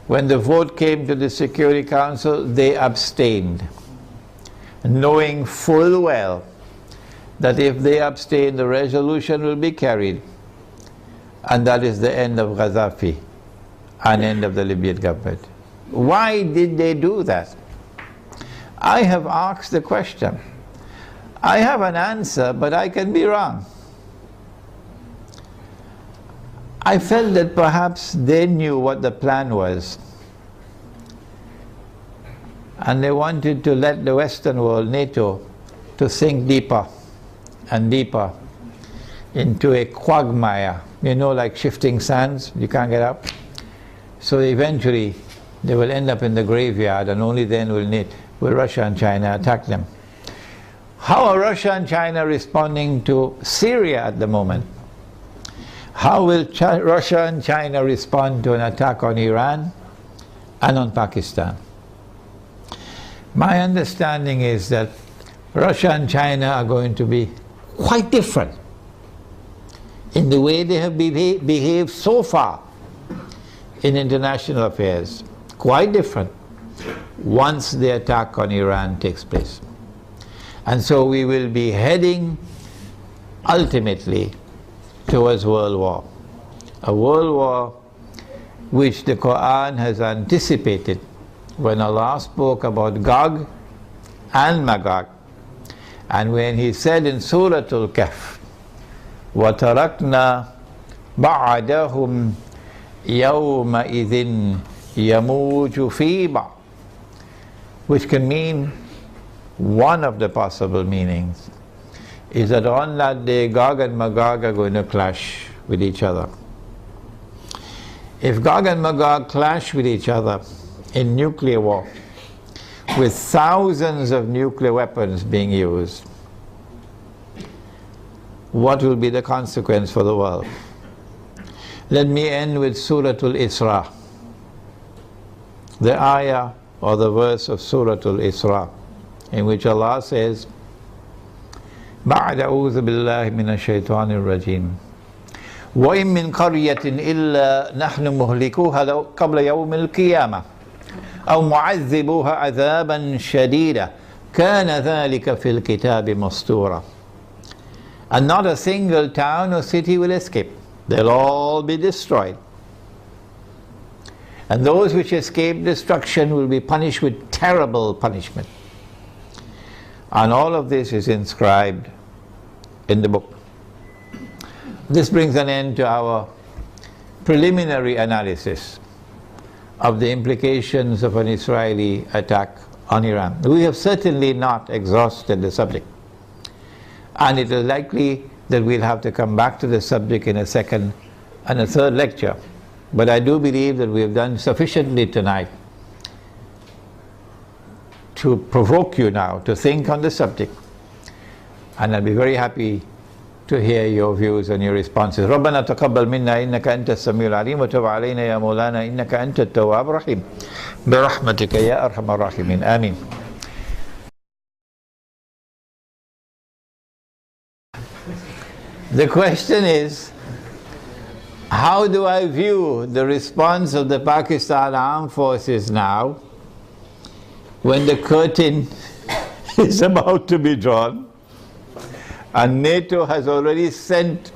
[SPEAKER 1] When the vote came to the Security Council, they abstained, knowing full well that if they abstain, the resolution will be carried. And that is the end of Gaddafi and end of the Libyan government. Why did they do that? I have asked the question. I have an answer, but I can be wrong. I felt that perhaps they knew what the plan was, and they wanted to let the Western world, NATO, to sink deeper and deeper into a quagmire, you know, like shifting sands, you can't get up. So eventually they will end up in the graveyard, and only then will Russia and China attack them. How are Russia and China responding to Syria at the moment? How will Russia and China respond to an attack on Iran and on Pakistan? My understanding is that Russia and China are going to be quite different in the way they have behaved so far in international affairs. Quite different once the attack on Iran takes place. And so we will be heading ultimately towards world war. A world war which the Quran has anticipated when Allah spoke about Gog and Magog, and when He said in Surah Al-Kahf, وَتَرَكْنَا بَعْدَهُمْ يَوْمَئِذٍ يَمُوجُ فِي بَعْضٍ, which can mean, one of the possible meanings is that on that day Gog and Magog are going to clash with each other. If Gog and Magog clash with each other in nuclear war, with thousands of nuclear weapons being used, what will be the consequence for the world? Let me end with Surah Al-Isra, the ayah or the verse of Surah Al-Isra, in which Allah says, بعد أعوذ بالله من الشيطان الرجيم وإن من قرية إلا نحن مهلكوها قبل يوم القيامة أو معذبوها عذابا شديدا كان ذلك في الكتاب مسطورا. And not a single town or city will escape. They'll all be destroyed. And those which escape destruction will be punished with terrible punishment. And all of this is inscribed in the book. This brings an end to our preliminary analysis of the implications of an Israeli attack on Iran. We have certainly not exhausted the subject, and it is likely that we'll have to come back to the subject in a second and a third lecture. But I do believe that we have done sufficiently tonight to provoke you now to think on the subject And I'll be very happy to hear your views and your responses. ربنا تقبل منا إنك أنت السميع العليم وتب علينا يا مولانا إنك أنت التواب الرحيم برحمتك يا أرحم الراحمين آمين. The question is, how do I view the response of the Pakistan Armed Forces now when the curtain is about to be drawn and NATO has already sent,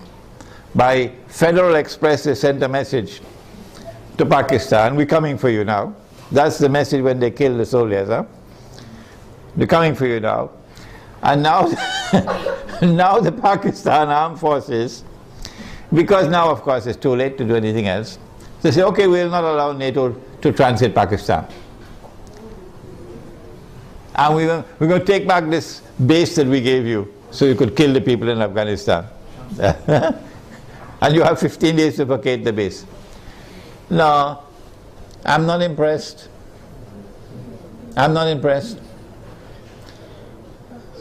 [SPEAKER 1] by Federal Express, they sent a message to Pakistan, we're coming for you now. That's the message when they kill the soldiers, huh? We're coming for you now. And now, now the Pakistan Armed Forces, because now of course it's too late to do anything else, they say, okay, we'll not allow NATO to transit Pakistan. And we're going to take back this base that we gave you so you could kill the people in Afghanistan. And you have 15 days to vacate the base. No, I'm not impressed. I'm not impressed.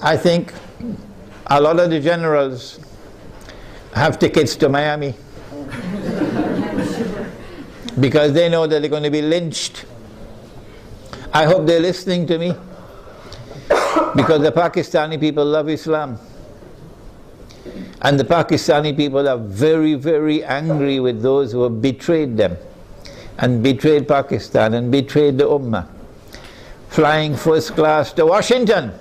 [SPEAKER 1] I think a lot of the generals have tickets to Miami because they know that they're going to be lynched. I hope they're listening to me, because the Pakistani people love Islam. And the Pakistani people are very, very angry with those who have betrayed them and betrayed Pakistan and betrayed the Ummah. Flying first class to Washington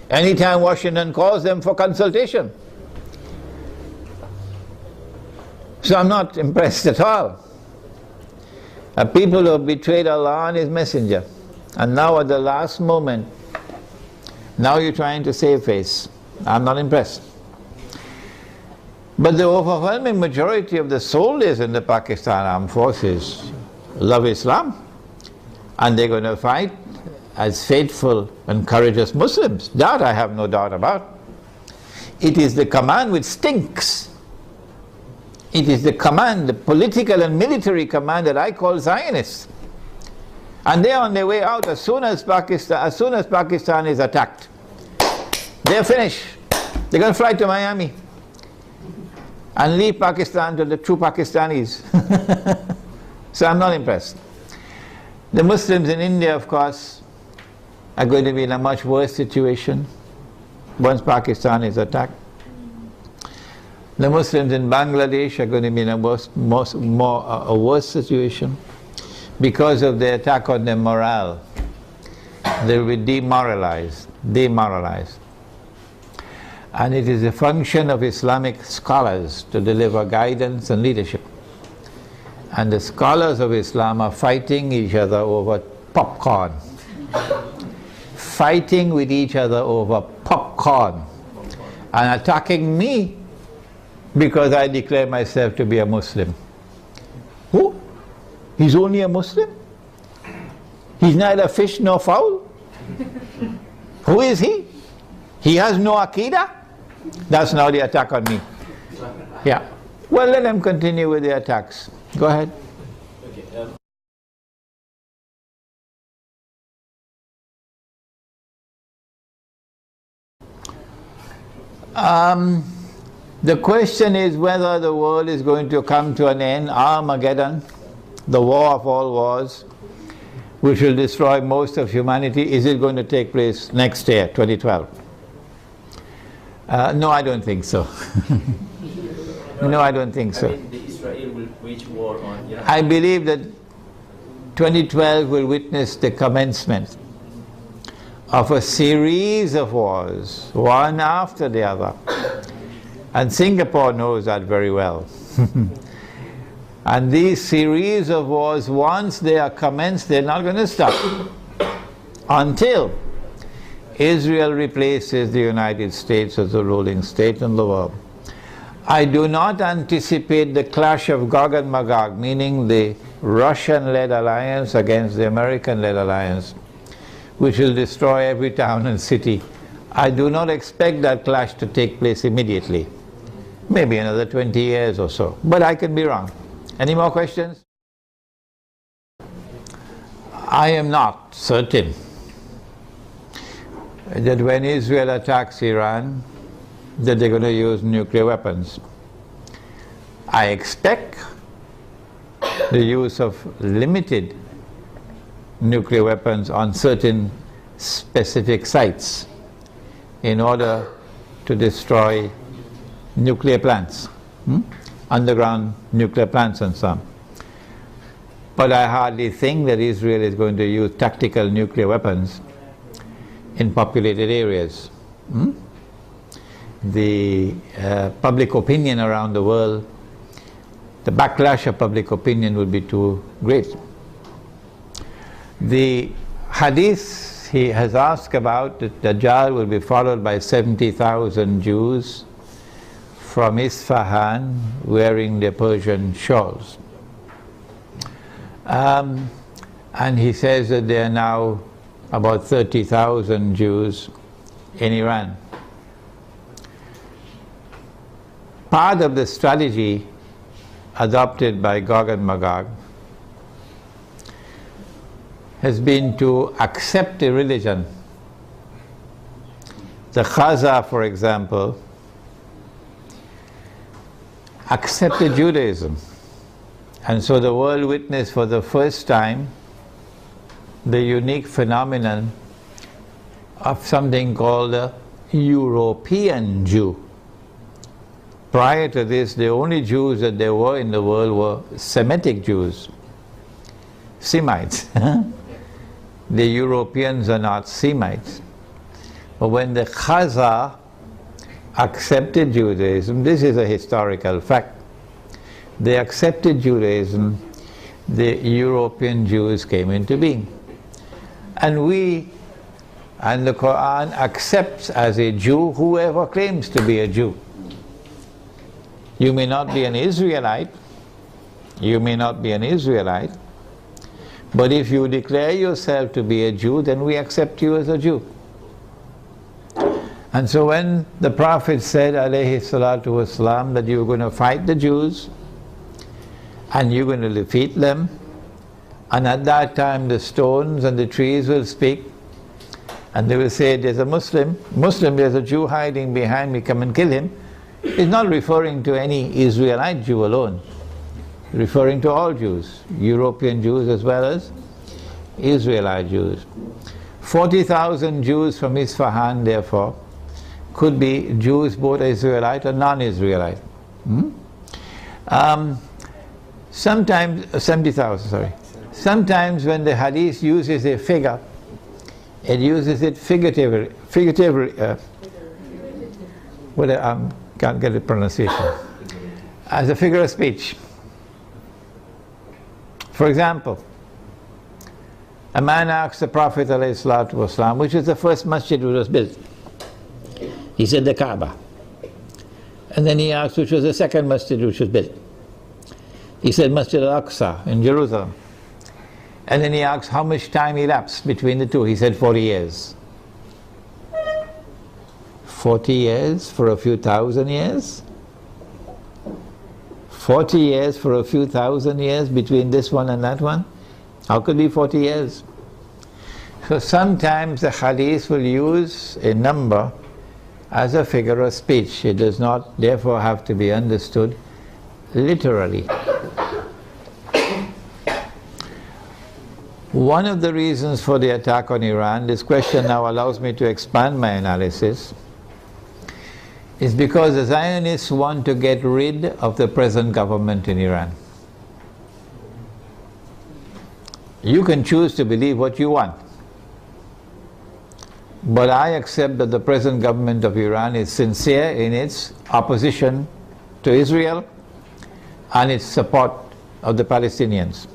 [SPEAKER 1] anytime Washington calls them for consultation. So I'm not impressed at all. People who have betrayed Allah and His Messenger, and now at the last moment, now you're trying to save face. I'm not impressed. But the overwhelming majority of the soldiers in the Pakistan Armed Forces love Islam, and they're going to fight as faithful and courageous Muslims. That I have no doubt about. It is the command which stinks. It is the command, the political and military command, that I call Zionists. And they're on their way out as soon as Pakistan is attacked. They're finished. They're going to fly to Miami and leave Pakistan to the true Pakistanis. So I'm not impressed. The Muslims in India, of course, are going to be in a much worse situation once Pakistan is attacked. The Muslims in Bangladesh are going to be in a worse situation because of the attack on their morale. They will be demoralized. And it is a function of Islamic scholars to deliver guidance and leadership. And the scholars of Islam are fighting each other over popcorn. Fighting with each other over popcorn. And attacking me because I declare myself to be a Muslim. Who? He's only a Muslim? He's neither fish nor fowl? Who is he? He has no Aqidah? That's now the attack on me. Yeah. Well, let them continue with the attacks. Go ahead. The question is whether the world is going to come to an end, Armageddon, the war of all wars, which will destroy most of humanity. Is it going to take place next year, 2012? No, I don't think so. No, I don't think so.
[SPEAKER 2] I mean, Israel will wage war on Iran.
[SPEAKER 1] I believe that 2012 will witness the commencement of a series of wars, one after the other. And Singapore knows that very well. And these series of wars, once they are commenced, they're not going to stop until Israel replaces the United States as the ruling state in the world. I do not anticipate the clash of Gog and Magog, meaning the Russian-led alliance against the American-led alliance, which will destroy every town and city. I do not expect that clash to take place immediately. Maybe another 20 years or so, but I can be wrong. Any more questions? I am not certain. that when Israel attacks Iran, that they're going to use nuclear weapons. I expect the use of limited nuclear weapons on certain specific sites in order to destroy nuclear plants, underground nuclear plants and so on. But I hardly think that Israel is going to use tactical nuclear weapons in populated areas. The public opinion around the world, the backlash of public opinion would be too great. The hadith he has asked about, that Dajjal will be followed by 70,000 Jews from Isfahan wearing their Persian shawls. And he says that there are now about 30,000 Jews in Iran. Part of the strategy adopted by Gog and Magog has been to accept a religion. The Khaza, for example, accepted Judaism. And so the world witnessed for the first time the unique phenomenon of something called a European Jew. Prior to this, the only Jews that there were in the world were Semitic Jews, Semites. The Europeans are not Semites. But when the Khaza accepted Judaism, this is a historical fact, they accepted Judaism, the European Jews came into being. And the Quran accepts as a Jew whoever claims to be a Jew. You may not be an Israelite, but if you declare yourself to be a Jew, then we accept you as a Jew. And so when the Prophet said, alayhi salatu wasalam, that you're going to fight the Jews, and you're going to defeat them, and at that time the stones and the trees will speak, and they will say, there's a Muslim, there's a Jew hiding behind me, come and kill him. It's not referring to any Israelite Jew alone, referring to all Jews, European Jews as well as Israelite Jews. 40,000 Jews from Isfahan, therefore, could be Jews both Israelite or non-Israelite. Sometimes, 70,000, sorry. Sometimes when the hadith uses a figure, it uses it figuratively, can't get the pronunciation, as a figure of speech. For example, a man asked the Prophet ﷺ, which is the first masjid which was built. He said the Kaaba. And then he asked which was the second masjid which was built. He said Masjid al-Aqsa in Jerusalem. And then he asked how much time elapsed between the two. He said 40 years. 40 years for a few thousand years? 40 years for a few thousand years between this one and that one? How could it be 40 years? So sometimes the hadith will use a number as a figure of speech. It does not therefore have to be understood literally. One of the reasons for the attack on Iran, this question now allows me to expand my analysis, is because the Zionists want to get rid of the present government in Iran. You can choose to believe what you want, but I accept that the present government of Iran is sincere in its opposition to Israel and its support of the Palestinians.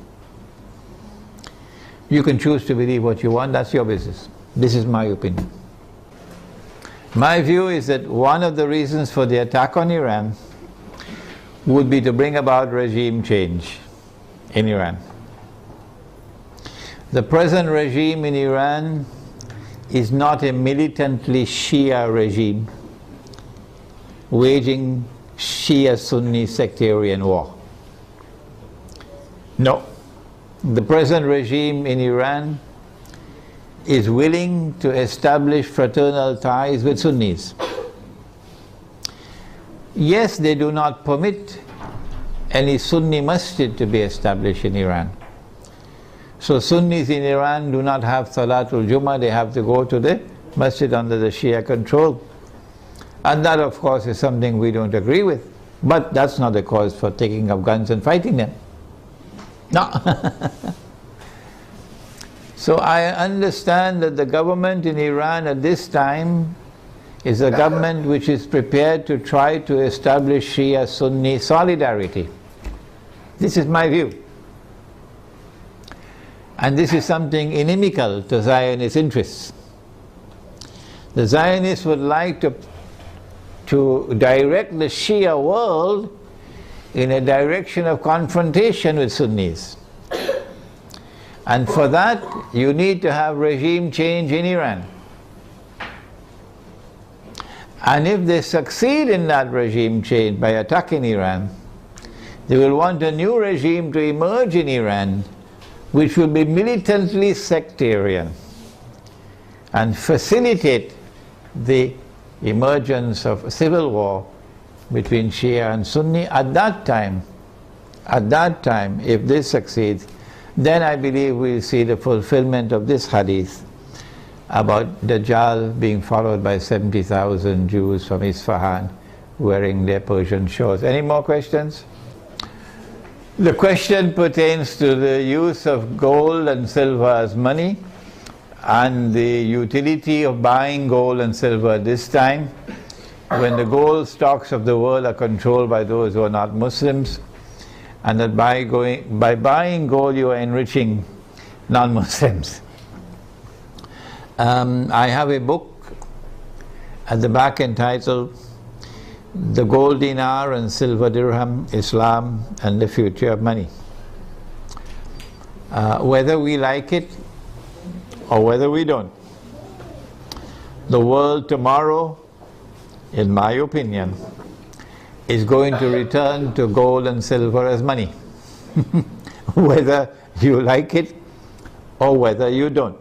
[SPEAKER 1] You can choose to believe what you want, that's your business. This is my opinion. My view is that one of the reasons for the attack on Iran would be to bring about regime change in Iran. The present regime in Iran is not a militantly Shia regime waging Shia-Sunni sectarian war. No. The present regime in Iran is willing to establish fraternal ties with Sunnis. Yes, they do not permit any Sunni masjid to be established in Iran. So Sunnis in Iran do not have Salatul Jummah, they have to go to the masjid under the Shia control. And that, of course, is something we don't agree with. But that's not a cause for taking up guns and fighting them. No. So I understand that the government in Iran at this time is a government which is prepared to try to establish Shia-Sunni solidarity. This is my view. And this is something inimical to Zionist interests. The Zionists would like to direct the Shia world in a direction of confrontation with Sunnis. And for that, you need to have regime change in Iran. And if they succeed in that regime change by attacking Iran, they will want a new regime to emerge in Iran, which will be militantly sectarian and facilitate the emergence of a civil war between Shia and Sunni. At that time, if this succeeds, then I believe we'll see the fulfillment of this hadith about Dajjal being followed by 70,000 Jews from Isfahan wearing their Persian shawls. Any more questions? The question pertains to the use of gold and silver as money and the utility of buying gold and silver at this time when the gold stocks of the world are controlled by those who are not Muslims, and that by buying gold you are enriching non-Muslims. I have a book at the back entitled The Gold Dinar and Silver Dirham, Islam and the Future of Money. Whether we like it or whether we don't, the world tomorrow, in my opinion, is going to return to gold and silver as money. Whether you like it or whether you don't.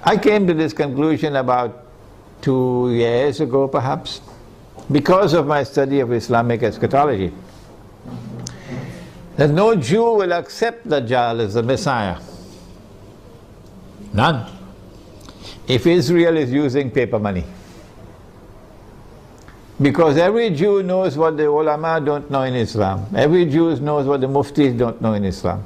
[SPEAKER 1] I came to this conclusion about 2 years ago perhaps, because of my study of Islamic eschatology, that no Jew will accept Dajjal as the Messiah. None. If Israel is using paper money. Because every Jew knows what the ulama don't know in Islam. Every Jew knows what the muftis don't know in Islam.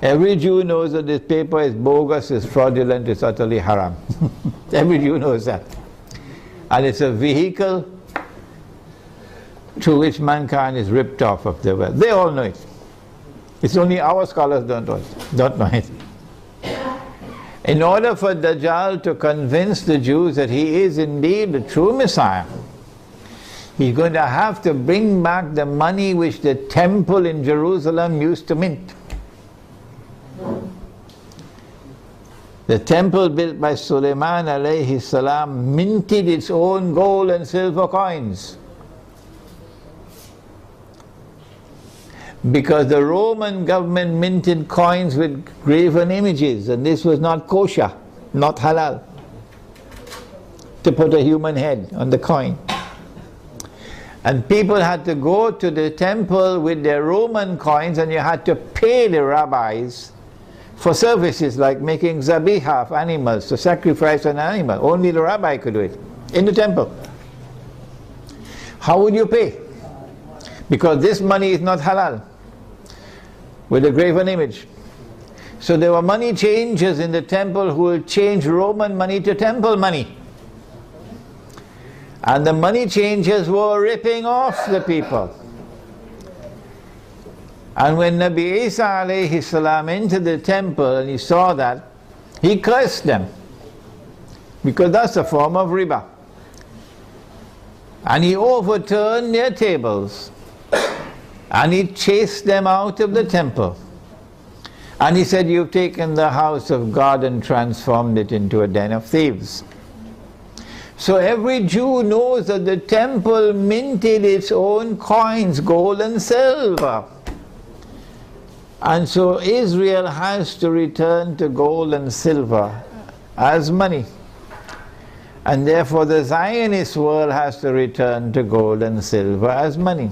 [SPEAKER 1] Every Jew knows that this paper is bogus, is fraudulent, is utterly haram. Every Jew knows that. And it's a vehicle through which mankind is ripped off of their wealth. They all know it. It's only our scholars don't know it. In order for Dajjal to convince the Jews that he is indeed the true Messiah, he's going to have to bring back the money which the temple in Jerusalem used to mint. The temple built by Sulaiman alayhi salam minted its own gold and silver coins. Because the Roman government minted coins with graven images, and this was not kosher, not halal, to put a human head on the coin. And people had to go to the temple with their Roman coins, and you had to pay the rabbis for services like making zabiha of animals, to sacrifice an animal. Only the rabbi could do it in the temple. How would you pay? Because this money is not halal, with a graven image. So there were money changers in the temple who would change Roman money to temple money. And the money changers were ripping off the people. And when Nabi Isa alayhi salam entered the temple and he saw that, he cursed them, because that's a form of riba. And he overturned their tables, and he chased them out of the temple. And he said, "You've taken the house of God and transformed it into a den of thieves." So every Jew knows that the temple minted its own coins, gold and silver. And so Israel has to return to gold and silver as money. And therefore the Zionist world has to return to gold and silver as money.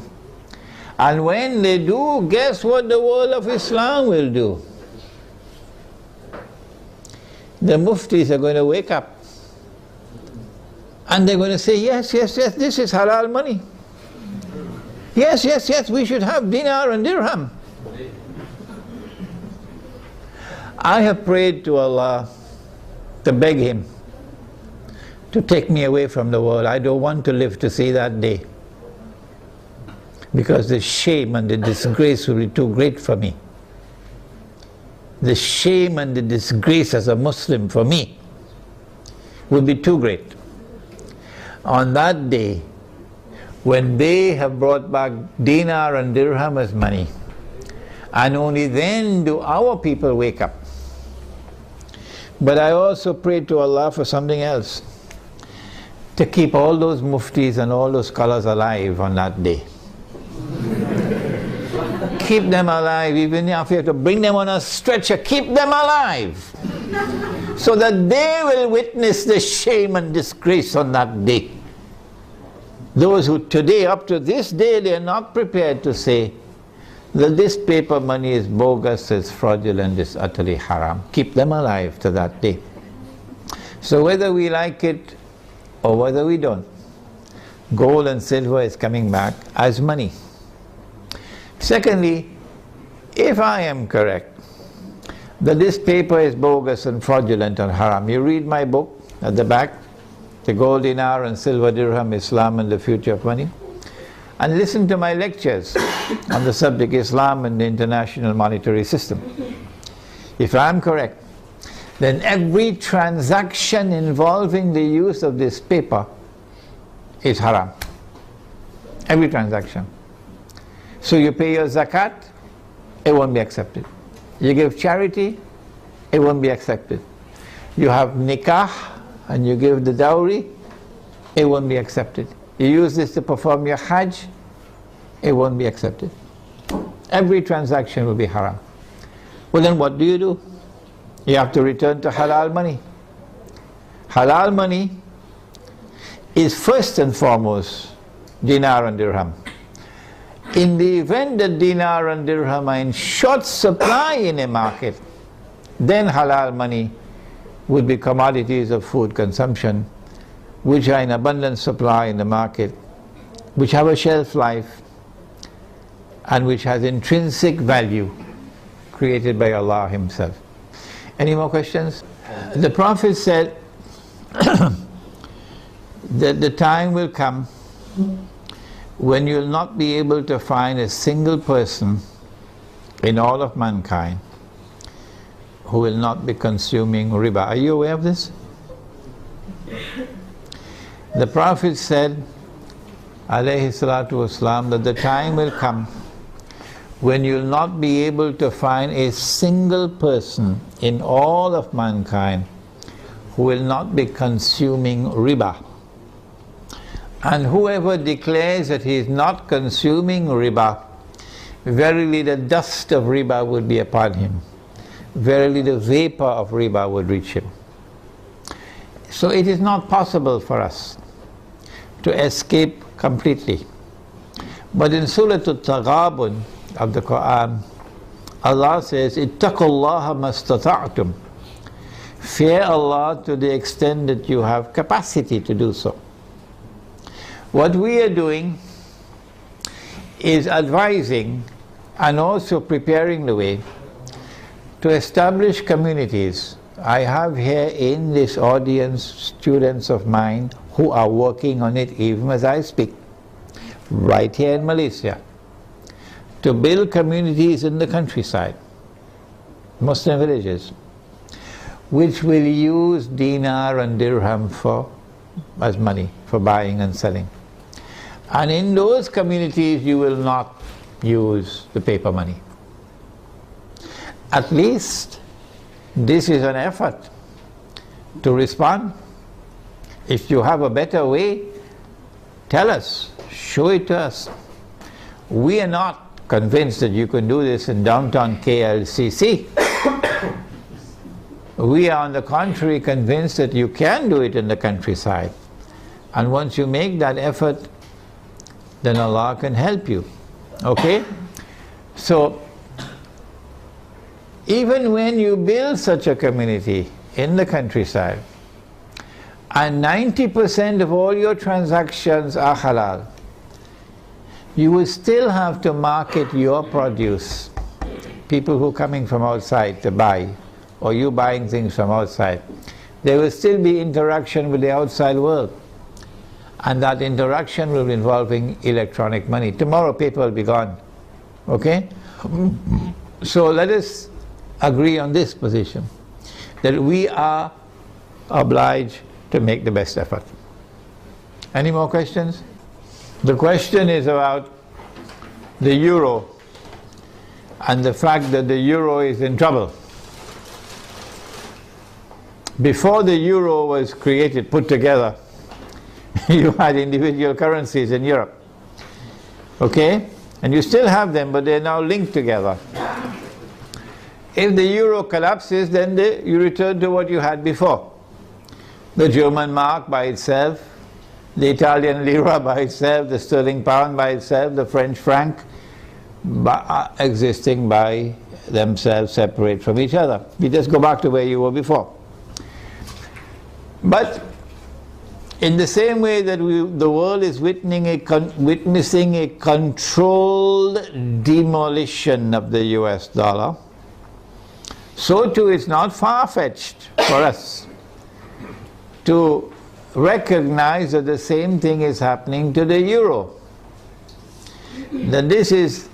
[SPEAKER 1] And when they do, guess what the world of Islam will do? The muftis are going to wake up. And they're going to say, yes, yes, yes, this is halal money. Yes, yes, yes, we should have dinar and dirham. I have prayed to Allah to beg Him to take me away from the world. I don't want to live to see that day, because the shame and the disgrace will be too great for me. The shame and the disgrace as a Muslim for me will be too great. On that day, when they have brought back dinar and dirham as money, and only then do our people wake up. But I also prayed to Allah for something else, to keep all those muftis and all those scholars alive on that day. Keep them alive, even if you have to bring them on a stretcher, keep them alive, so that they will witness the shame and disgrace on that day. Those who today, up to this day, they are not prepared to say that this paper money is bogus, is fraudulent, is utterly haram. Keep them alive to that day. So whether we like it or whether we don't, gold and silver is coming back as money. Secondly, if I am correct that this paper is bogus and fraudulent and haram, you read my book at the back, The Gold Dinar and Silver Dirham, Islam and the Future of Money, and listen to my lectures on the subject Islam and the International Monetary System. If I am correct, then every transaction involving the use of this paper is haram. Every transaction. So you pay your zakat, it won't be accepted. You give charity, it won't be accepted. You have nikah and you give the dowry, it won't be accepted. You use this to perform your hajj, it won't be accepted. Every transaction will be haram. Well, then what do? You have to return to halal money. Halal money is first and foremost dinar and dirham. In the event that dinar and dirham are in short supply in a market, then halal money would be commodities of food consumption, which are in abundant supply in the market, which have a shelf life, and which has intrinsic value created by Allah Himself. Any more questions? The Prophet said that the time will come when you'll not be able to find a single person in all of mankind who will not be consuming riba. Are you aware of this? The Prophet said, alayhi salatu wasalam, that the time will come when you'll not be able to find a single person in all of mankind who will not be consuming riba. And whoever declares that he is not consuming riba, verily the dust of riba would be upon him. Verily the vapor of riba would reach him. So it is not possible for us to escape completely. But in Surah Al-Taghabun of the Quran, Allah says, ittaqullaha mastata'tum. Fear Allah to the extent that you have capacity to do so. What we are doing is advising and also preparing the way to establish communities. I have here in this audience students of mine who are working on it even as I speak, right here in Malaysia, to build communities in the countryside, Muslim villages, which will use dinar and dirham as money for buying and selling. And in those communities you will not use the paper money. At least this is an effort to respond. If you have a better way, tell us, show it to us. We are not convinced that you can do this in downtown KLCC. We are on the contrary convinced that you can do it in the countryside. And once you make that effort, then Allah can help you. Okay? So, even when you build such a community in the countryside, and 90% of all your transactions are halal, you will still have to market your produce. People who are coming from outside to buy, or you buying things from outside, there will still be interaction with the outside world. And that interaction will be involving electronic money. Tomorrow paper will be gone. Okay? So let us agree on this position, that we are obliged to make the best effort. Any more questions? The question is about the euro and the fact that the euro is in trouble. Before the euro was created, put together, you had individual currencies in Europe. Okay? And you still have them, but they're now linked together. If the euro collapses, then you return to what you had before. The German mark by itself, the Italian lira by itself, the sterling pound by itself, the French franc existing by themselves, separate from each other. You just go back to where you were before. But in the same way that the world is witnessing a controlled demolition of the US dollar, so too it's not far-fetched for us to recognize that the same thing is happening to the euro. That this is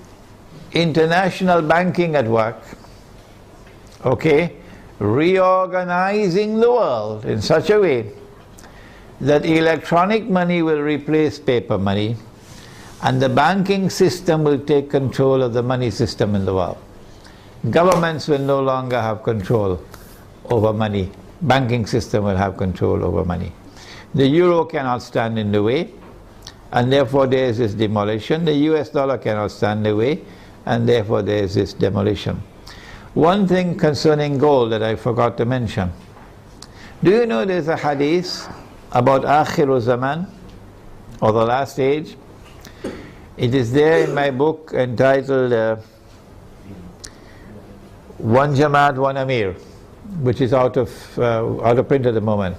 [SPEAKER 1] international banking at work, okay, reorganizing the world in such a way that electronic money will replace paper money, and the banking system will take control of the money system in the world. Governments will no longer have control over money. Banking system will have control over money. The euro cannot stand in the way, and therefore there is this demolition. The US dollar cannot stand in the way, and therefore there is this demolition. One thing concerning gold that I forgot to mention. Do you know there's a hadith about Akhiru Zaman, or the last age? It is there in my book entitled One Jamaat, One Amir, which is out of print at the moment.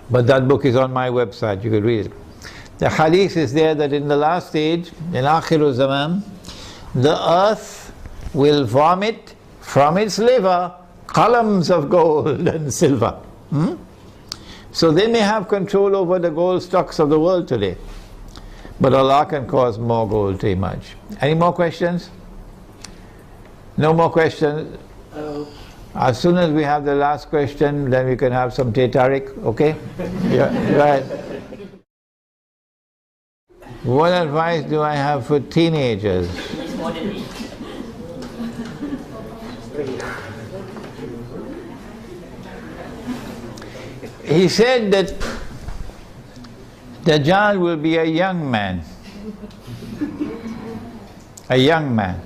[SPEAKER 1] But that book is on my website, you could read it. The hadith is there that in the last stage, in Akhiru Zaman, the earth will vomit from its liver columns of gold and silver. So they may have control over the gold stocks of the world today, but Allah can cause more gold to emerge. Any more questions? No more questions? As soon as we have the last question, then we can have some Tariq, okay? Yeah, right. What advice do I have for teenagers? He said that Dajjal will be a young man. A young man.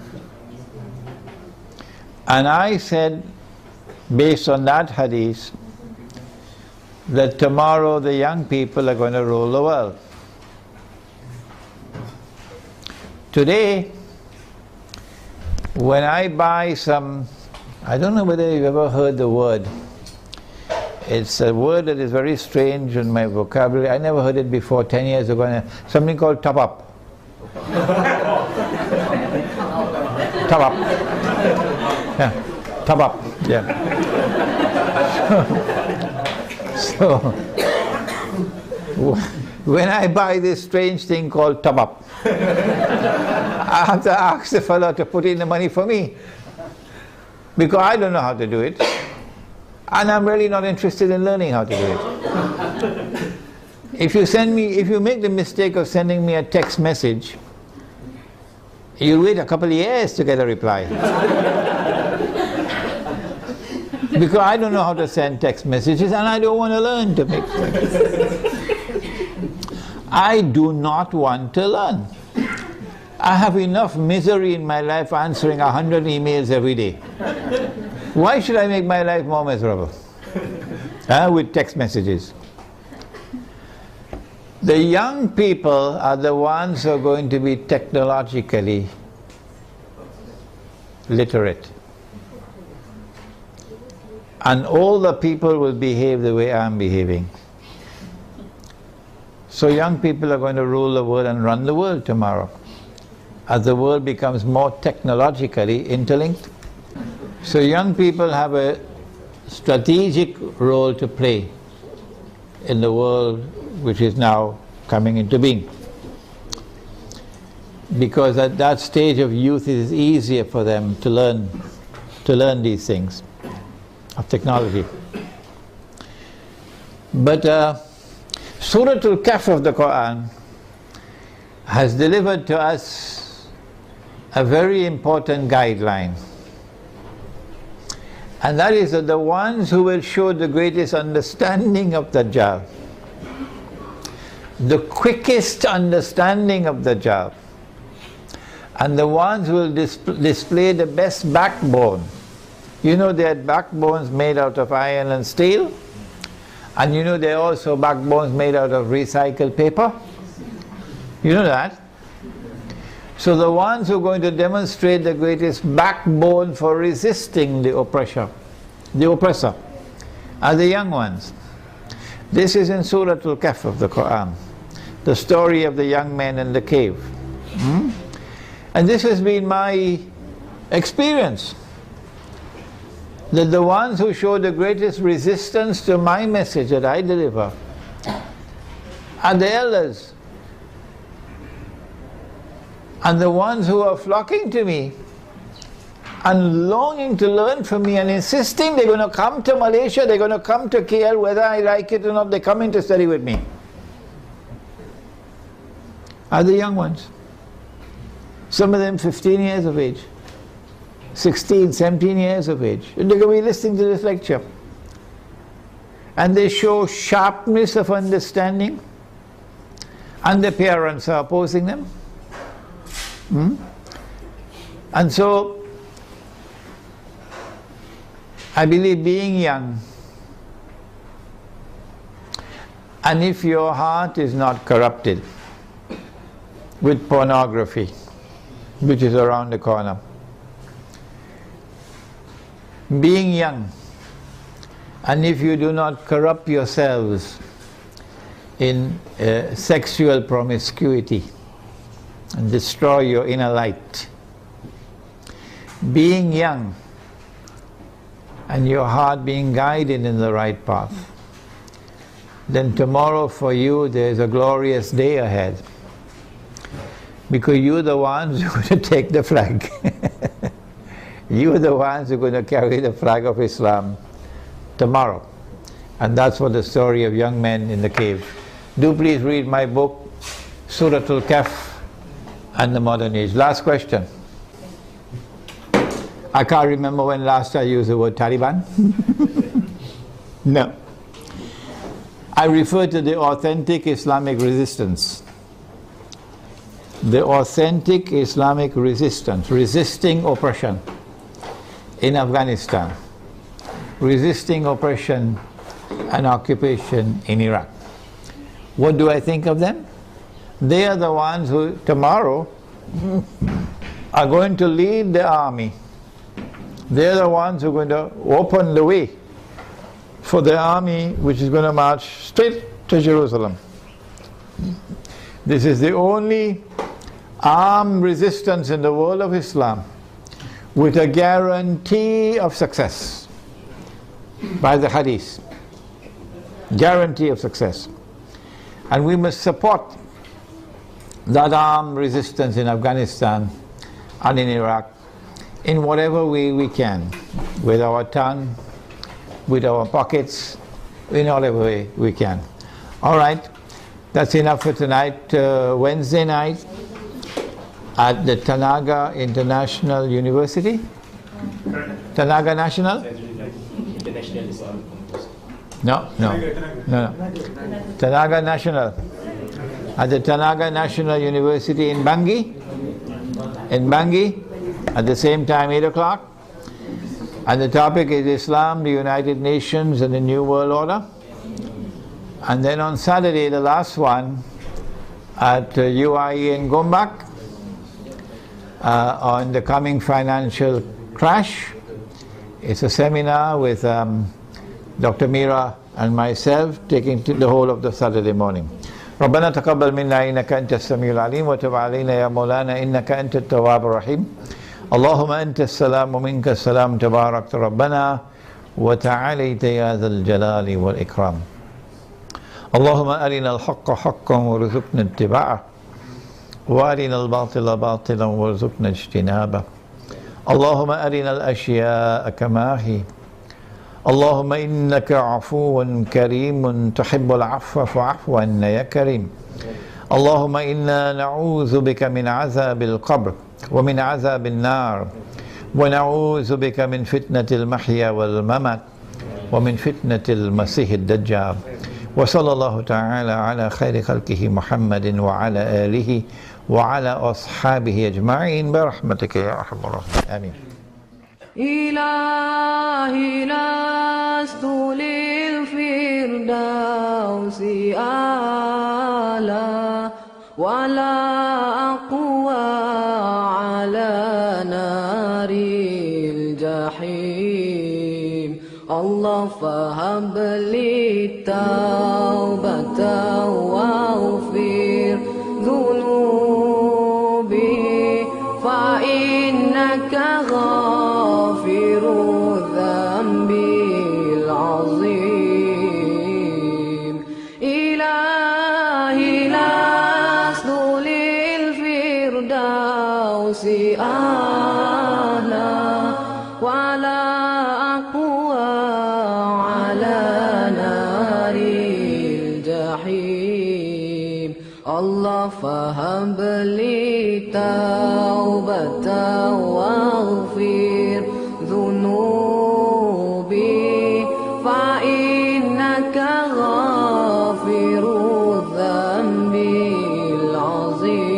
[SPEAKER 1] And I said, based on that hadith, that tomorrow the young people are going to rule the world. Today, when I buy some, I don't know whether you've ever heard the word. It's a word that is very strange in my vocabulary. I never heard it before 10 years ago. Something called top up. Top up. Yeah, top up. Yeah. So when I buy this strange thing called top up, I have to ask the fellow to put in the money for me, because I don't know how to do it, and I'm really not interested in learning how to do it. If you make the mistake of sending me a text message, you wait a couple of years to get a reply. Because I don't know how to send text messages, and I don't want to learn to make text. I do not want to learn. I have enough misery in my life answering 100 emails every day. Why should I make my life more miserable? With text messages. The young people are the ones who are going to be technologically literate. And all the people will behave the way I'm behaving. So young people are going to rule the world and run the world tomorrow, as the world becomes more technologically interlinked. So young people have a strategic role to play in the world which is now coming into being. Because at that stage of youth it is easier for them to learn these things of technology. But Surah Al-Kahf of the Quran has delivered to us a very important guideline. And that is that the ones who will show the greatest understanding of Dajjal, the quickest understanding of Dajjal, and the ones who will display the best backbone. You know, they had backbones made out of iron and steel, and you know there are also backbones made out of recycled paper. You know that? So the ones who are going to demonstrate the greatest backbone for resisting the oppressor are the young ones. This is in Surah Al-Kahf of the Quran, the story of the young men in the cave. And this has been my experience, that the ones who show the greatest resistance to my message that I deliver are the elders, and the ones who are flocking to me and longing to learn from me and insisting they're going to come to Malaysia, they're going to come to KL, whether I like it or not, they're coming to study with me, are the young ones. Some of them 15 years of age, 16, 17 years of age. And they're going to be listening to this lecture. And they show sharpness of understanding, and their parents are opposing them. And so, I believe being young, and if your heart is not corrupted with pornography, which is around the corner, being young, and if you do not corrupt yourselves in sexual promiscuity and destroy your inner light, being young and your heart being guided in the right path, then tomorrow for you there is a glorious day ahead, because you're the ones who are going to take the flag. You're the ones who are going to carry the flag of Islam tomorrow. And that's what the story of young men in the cave. Do please read my book, Surah Al-Kahf and the Modern Age. Last question. I can't remember when last I used the word Taliban. No. I refer to the authentic Islamic resistance. The authentic Islamic resistance, resisting oppression in Afghanistan, resisting oppression and occupation in Iraq. What do I think of them? They are the ones who tomorrow are going to lead the army. They are the ones who are going to open the way for the army which is going to march straight to Jerusalem. This is the only armed resistance in the world of Islam with a guarantee of success by the hadith. Guarantee of success. And we must support that armed resistance in Afghanistan and in Iraq in whatever way we can, with our tongue, with our pockets, in whatever way we can. All right, that's enough for tonight. Wednesday night at the Tanaga International University. Tanaga National? No. Tanaga National. At the Tanaga National University in Bangi. in Bangi at the same time, 8 o'clock. And the topic is Islam, the United Nations and the New World Order. And then on Saturday, the last one, at UIE in Gombak, on the coming financial crash. It's a seminar with Dr. Mira and myself taking the whole of the Saturday morning. ربنا تقبل منا إنك أنت السميع العليم وتب علينا يا مولانا إنك أنت التواب الرحيم اللهم أنت السلام ومنك السلام تبارك ربنا وتعاليت يا ذا الجلال والإكرام اللهم أرنا الحق حقا وارزقنا اتباعه وأرنا الباطل باطلا وارزقنا اجتنابه اللهم أرنا الأشياء كما هي اللهم إنك عفو كريم تحب العفو فاعف عنا يا كريم اللهم إنا نعوذ بك من عذاب القبر ومن عذاب النار ونعوذ بك من فتنة المحيا والممات ومن فتنة المسيح الدجال وصلى الله تعالى على خير خلقه محمد وعلى آله وعلى أصحابه أجمعين برحمتك يا أرحم الراحمين آمين.
[SPEAKER 3] إلهي لست للفردوس أعلى ولا أقوى على نار الجحيم الله فهب لي توبة واغفر ذنوبي فإنك غافر الذنب العظيم إلهي لست للفردوس أعلى ولا أقوى على نار الجحيم الله فهب لي توبة واغفر ذنوبي فإنك غافر الذنب العظيم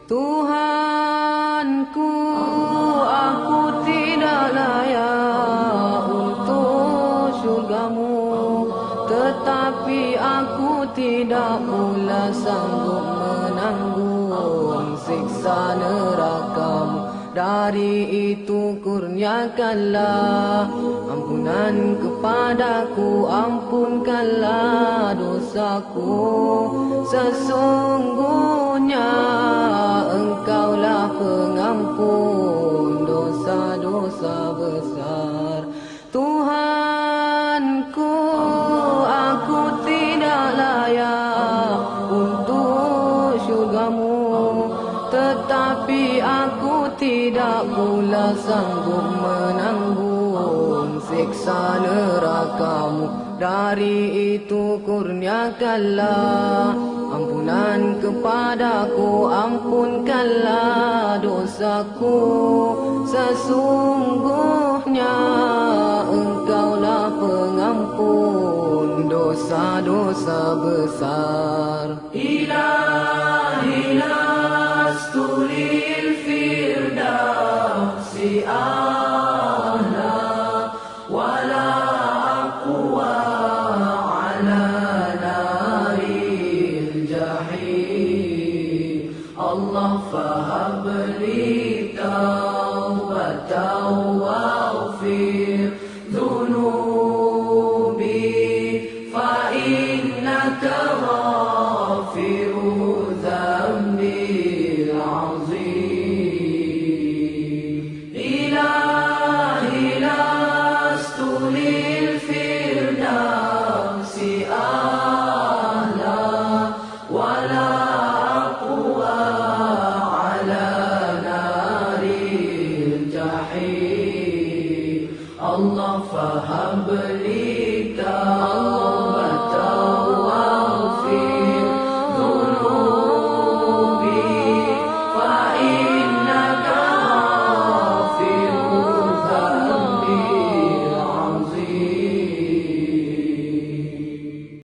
[SPEAKER 3] Tuhanku aku tidak layak untuk syurgamu tetapi aku tidak pula sanggup menanggung siksa nerakamu dari itu kurniakanlah ampunan kepadaku ampunkanlah dosaku sesungguhnya engkaulah pengampun dosa-dosa besar Tuhanku aku tidak layak untuk syurgamu tetapi aku tidak pula sanggup menanggung siksa nerakamu dari itu kurniakanlah ampunan kepadaku ampunkanlah dosaku sesungguhnya engkaulah pengampun dosa-dosa besar Ilahi lastu